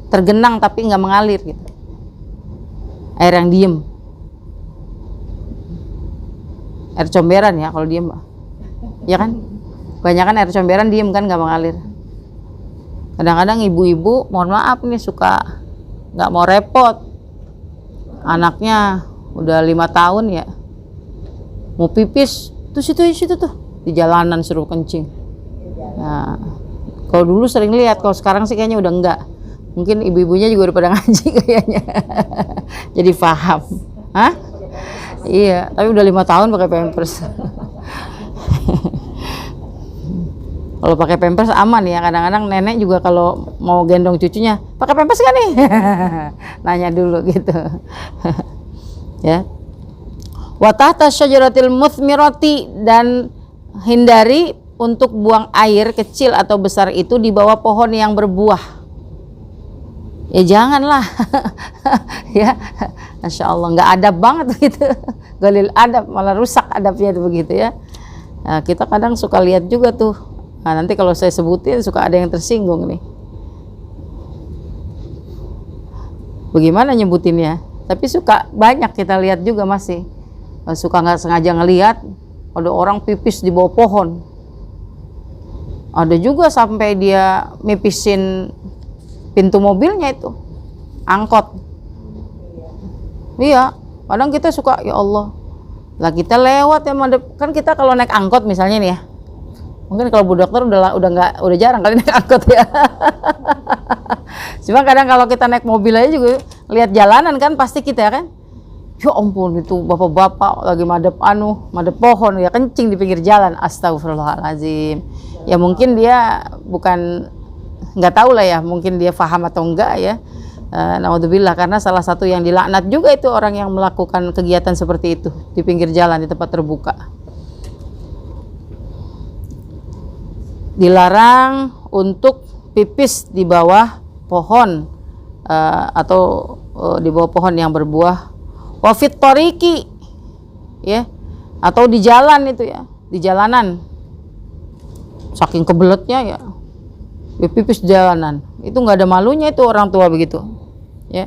tergenang tapi nggak mengalir gitu, air yang diem, air comberan ya kalau diem ya kan, kebanyakan air comberan diem kan, nggak mengalir. Kadang-kadang ibu-ibu mohon maaf nih suka nggak mau repot, anaknya udah 5 tahun ya, mau pipis tuh situ tuh di jalanan suruh kencing. Nah kalau dulu sering lihat, kalau sekarang sih kayaknya udah enggak. Mungkin ibu-ibunya juga udah pada ngaji kayaknya. Jadi paham. Hah? Iya, tapi udah 5 tahun pakai pampers. Kalau pakai pampers aman ya. Kadang-kadang nenek juga kalau mau gendong cucunya, pakai pampers kan nih? Nanya dulu gitu. Ya. Wa tahta syajaratil muthmirati, dan hindari untuk buang air kecil atau besar itu di bawah pohon yang berbuah. Ya janganlah. Ya, Masya Allah, nggak adab banget gitu. Galil adab, malah rusak adabnya itu begitu ya. Nah, kita kadang suka lihat juga tuh. Nah, nanti kalau saya sebutin suka ada yang tersinggung nih. Bagaimana nyebutinnya? Tapi suka banyak kita lihat juga masih. Suka nggak sengaja ngelihat ada orang pipis di bawah pohon. Ada juga sampai dia mipisin pintu mobilnya itu, angkot. Iya, kadang kita suka, ya Allah, lah kita lewat ya, kan kita kalau naik angkot misalnya nih ya, mungkin kalau Bu Dokter udah jarang kali naik angkot ya. Cuma kadang kalau kita naik mobil aja juga lihat jalanan kan, pasti kita kan, ya ampun itu bapak-bapak lagi madep pohon ya, kencing di pinggir jalan, astagfirullahaladzim. Ya mungkin dia bukan, nggak tahu lah ya, mungkin dia paham atau enggak ya. Naudzubillah, karena salah satu yang dilaknat juga itu orang yang melakukan kegiatan seperti itu di pinggir jalan, di tempat terbuka. Dilarang untuk pipis di bawah pohon atau di bawah pohon yang berbuah. Wafit toriki ya, atau di jalan itu ya, di jalanan. Saking kebeletnya ya, dia pipis di jalanan, itu nggak ada malunya itu orang tua begitu ya.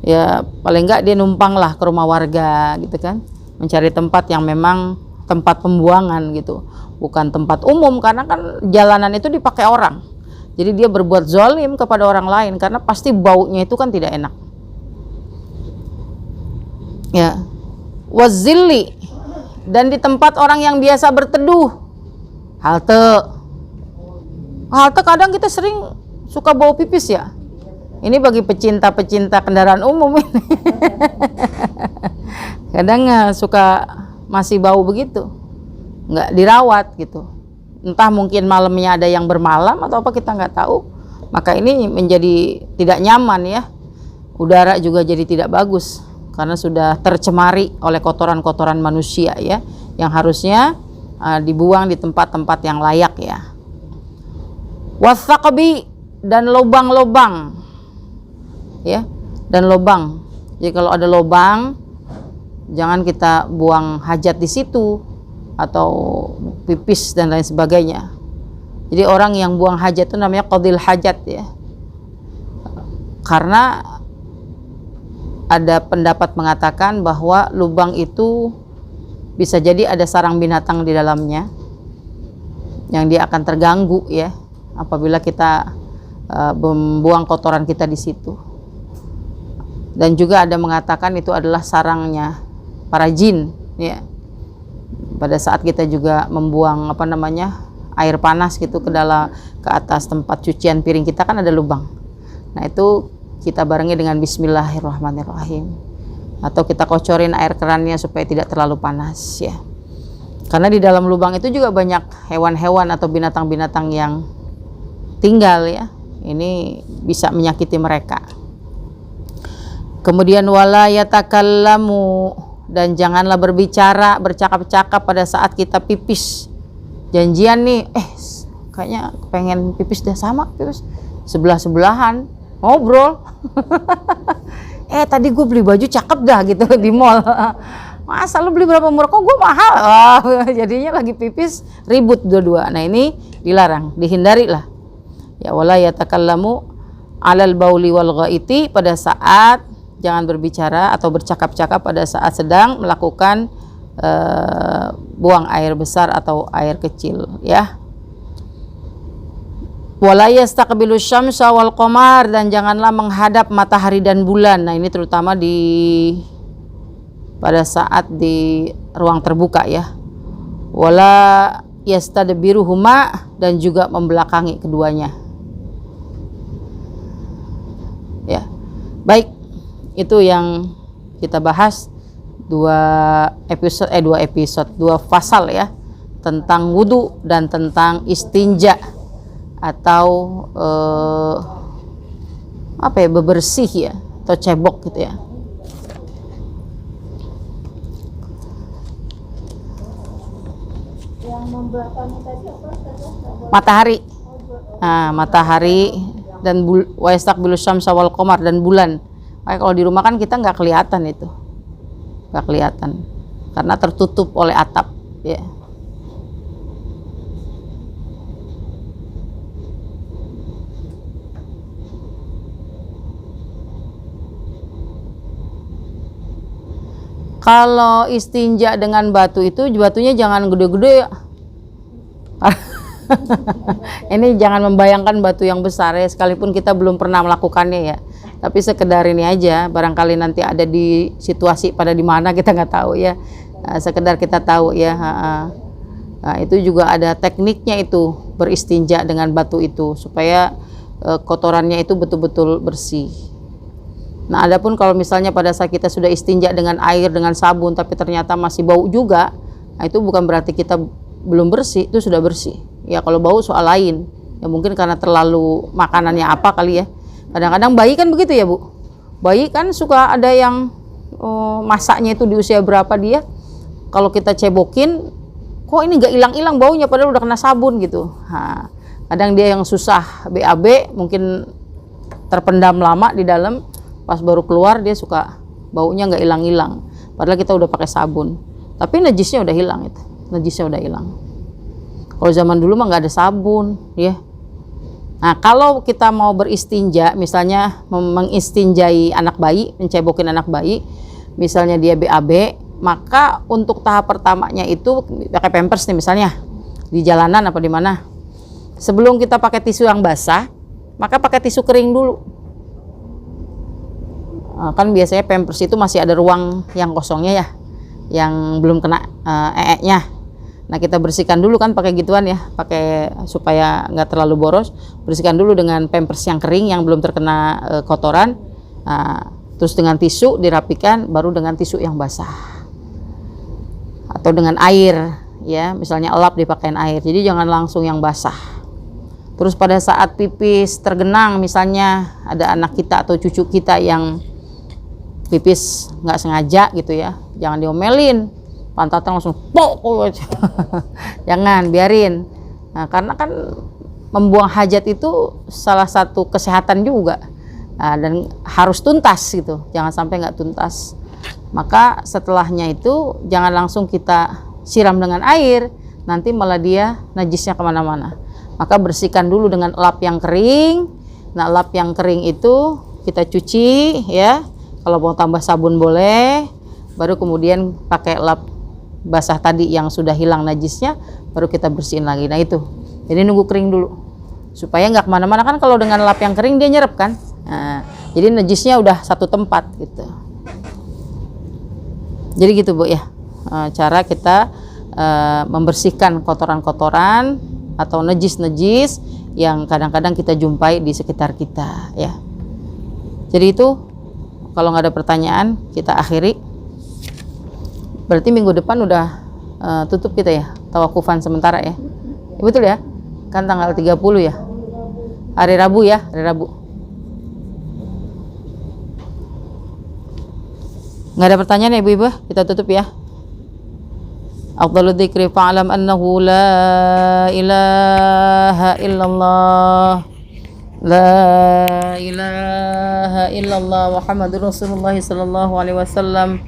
Ya paling nggak dia numpang lah ke rumah warga gitu kan, mencari tempat yang memang tempat pembuangan gitu, bukan tempat umum, karena kan jalanan itu dipakai orang, jadi dia berbuat zolim kepada orang lain karena pasti baunya itu kan tidak enak ya. Wazilli, dan di tempat orang yang biasa berteduh, halte kadang kita sering suka bau pipis ya. Ini bagi pecinta-pecinta kendaraan umum ini. Kadang suka masih bau begitu, nggak dirawat gitu. Entah mungkin malamnya ada yang bermalam atau apa, kita nggak tahu. Maka ini menjadi tidak nyaman ya. Udara juga jadi tidak bagus karena sudah tercemari oleh kotoran-kotoran manusia ya, yang harusnya dibuang di tempat-tempat yang layak ya. Wathaqbi, dan lubang-lubang ya, dan lubang. Jadi kalau ada lubang, jangan kita buang hajat di situ atau pipis dan lain sebagainya. Jadi orang yang buang hajat itu namanya qadil hajat ya. Karena ada pendapat mengatakan bahwa lubang itu bisa jadi ada sarang binatang di dalamnya yang dia akan terganggu ya apabila kita membuang kotoran kita di situ. Dan juga ada mengatakan itu adalah sarangnya para jin ya. Pada saat kita juga membuang air panas gitu ke atas tempat cucian piring kita kan ada lubang. Nah itu kita barengi dengan bismillahirrahmanirrahim, atau kita kocorin air kerannya supaya tidak terlalu panas ya. Karena di dalam lubang itu juga banyak hewan-hewan atau binatang-binatang yang tinggal ya. Ini bisa menyakiti mereka. Kemudian wala yatakallamu, dan janganlah berbicara, bercakap-cakap pada saat kita pipis. Janjian nih, kayaknya pengen pipis deh, sama pipis sebelah-sebelahan, ngobrol. Tadi gue beli baju cakep dah gitu di mall. Masa lu beli berapa murah, kok gue mahal? Jadinya lagi pipis ribut dua-dua. Nah ini dilarang, dihindari lah. Ya wala yatakallamu alal bauli wal ghaiti, pada saat jangan berbicara atau bercakap-cakap pada saat sedang melakukan buang air besar atau air kecil ya. Wala yastaqbilu syamsa wal qamar, dan janganlah menghadap matahari dan bulan. Nah ini terutama pada saat di ruang terbuka ya. Wala yastadbiruhuma, dan juga membelakangi keduanya ya. Baik, itu yang kita bahas dua fasal ya, tentang wudu dan tentang istinja atau bebersih ya, atau cebok gitu ya. Yang membatalkan tadi apa? Matahari. Nah, matahari dan wa yastaqbilu syamsa wal qamar, dan bulan. Makanya kalau di rumah kan kita nggak kelihatan itu, nggak kelihatan karena tertutup oleh atap ya. Kalau istinja dengan batu itu, batunya jangan gede-gede ya. Ini jangan membayangkan batu yang besar ya, sekalipun kita belum pernah melakukannya ya. Tapi sekedar ini aja, barangkali nanti ada di situasi pada di mana kita nggak tahu ya. Sekedar kita tahu ya. Nah, itu juga ada tekniknya itu, beristinja dengan batu itu supaya kotorannya itu betul-betul bersih. Nah, adapun kalau misalnya pada saat kita sudah istinja dengan air, dengan sabun, tapi ternyata masih bau juga, nah itu bukan berarti kita belum bersih, itu sudah bersih. Ya kalau bau soal lain, ya mungkin karena terlalu makanannya apa kali ya. Kadang-kadang bayi kan begitu ya Bu. Bayi kan suka ada yang masaknya itu di usia berapa dia, kalau kita cebokin, kok ini nggak hilang-hilang baunya padahal udah kena sabun gitu. Nah, kadang dia yang susah BAB, mungkin terpendam lama di dalam, pas baru keluar dia suka baunya nggak hilang-hilang padahal kita udah pakai sabun, tapi najisnya udah hilang itu, najisnya udah hilang. Kalau zaman dulu mah nggak ada sabun ya. Nah kalau kita mau beristinja, misalnya mengistinjai anak bayi, mencebokin anak bayi, misalnya dia BAB, maka untuk tahap pertamanya itu pakai pampers nih misalnya di jalanan apa di mana, sebelum kita pakai tisu yang basah, maka pakai tisu kering dulu. Kan biasanya pampers itu masih ada ruang yang kosongnya ya, yang belum kena ee-nya. Nah, kita bersihkan dulu kan pakai gituan ya, pakai supaya nggak terlalu boros. Bersihkan dulu dengan pampers yang kering yang belum terkena kotoran. Nah, terus dengan tisu dirapikan, baru dengan tisu yang basah. Atau dengan air ya, misalnya elap dipakein air. Jadi jangan langsung yang basah. Terus pada saat pipis tergenang, misalnya ada anak kita atau cucu kita yang pipis nggak sengaja gitu ya, jangan diomelin, pantatnya langsung pok. Jangan, biarin. Nah, karena kan membuang hajat itu salah satu kesehatan juga. Nah, dan harus tuntas gitu, jangan sampai nggak tuntas. Maka setelahnya itu jangan langsung kita siram dengan air, nanti malah dia najisnya kemana-mana. Maka bersihkan dulu dengan lap yang kering. Nah, lap yang kering itu kita cuci ya, kalau mau tambah sabun boleh, baru kemudian pakai lap basah tadi yang sudah hilang najisnya, baru kita bersihin lagi. Nah itu, jadi nunggu kering dulu supaya nggak kemana-mana. Kan kalau dengan lap yang kering dia nyerap kan. Nah, jadi najisnya udah satu tempat gitu. Jadi gitu Bu ya, cara kita membersihkan kotoran-kotoran atau najis-najis yang kadang-kadang kita jumpai di sekitar kita ya. Jadi itu, kalau nggak ada pertanyaan kita akhiri. Berarti minggu depan udah tutup kita ya, tawakufan sementara ya. Betul ya? Kan tanggal 30 ya. Hari Rabu ya, hari Rabu. Nggak ada pertanyaan ya Ibu-ibu, kita tutup ya. Afdhalul dzikri fa'lam annahu la ilaha illallah. La ilaha illallah Muhammadur Rasulullah sallallahu alaihi wasallam.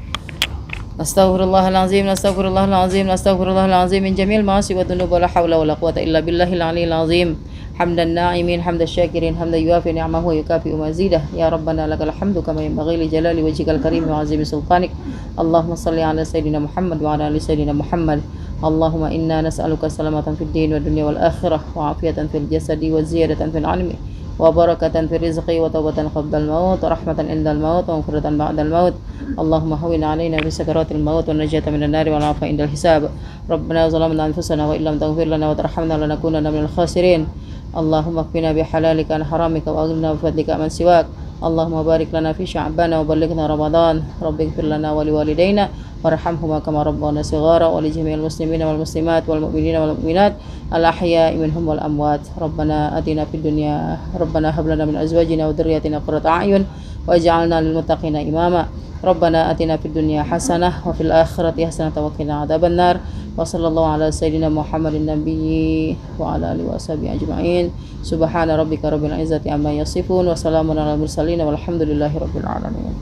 Astaghfirullahalazim, astaghfirullahalazim, astaghfirullahalazim min jamil ma'asi wa dhunub wa la haula wa la quwwata illa billahil aliyil azim. Hamdan na'imin, hamdan syakirin, hamdan yuafi ni'amahu wa yukafi mazidah. Ya Rabbana lakal hamdu kama yanbaghi li jalali wajhikal karim wa 'azimi sultanik. Allahumma shalli ala sayyidina Muhammad wa ala ali sayyidina Muhammad. Allahumma inna nas'aluka salamatan fid din wa dunya wal akhirah wa afiyatan fil jasadi wa ziyadatan fil 'ilmi wa barakatan fil rizqi wa tawbatan qabla al maut wa rahmatan indal maut wa maghfiratan ba'da al maut. Allahumma hawwin 'alaina bi sakaratil maut wa najata minan nari wal 'afwa indal hisab. Rabbana zalamna anfusana wa illam taghfir lana wa tarhamna lanakunanna minal khasirin. Allahumma qina bi halalika an haramika wa aghnina bi fadlika man siwak. Allahumma barik lana fi sya'bana wa ballighna Ramadan. Rabbighfir lana wa liwalidayna warhamhuma kama rabbana shighara wa li jami'il muslimina wal muslimat wal mu'minina wal mu'minat al ahya'i minhum wal amwat. Rabbana atina fid dunya, Rabbana hab lana min azwajina wa dhurriyyatina qurrata a'yun waj'alna lil muttaqina imama. Rabbana atina fid dunya hasanah wa fil akhirati hasanah wa qina adzabannar. Wa sallallahu ala sayyidina Muhammadin nabiyyi wa ala alihi washabihi ajma'in. Subhana rabbika rabbil izzati amma yasifun wa salamun alal mursalin walhamdulillahi rabbil alamin.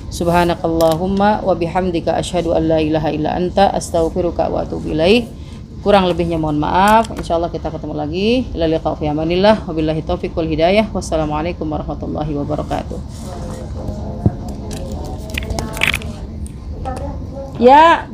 Subhanakallahumma wa bihamdika asyhadu an la ilaha illa anta astaghfiruka wa atubu ilaik. Kurang lebihnya mohon maaf. Insyaallah kita ketemu lagi. Ila liqa fi amanillah wa billahi taufiq wal hidayah. Wassalamualaikum warahmatullahi wabarakatuh. Ya.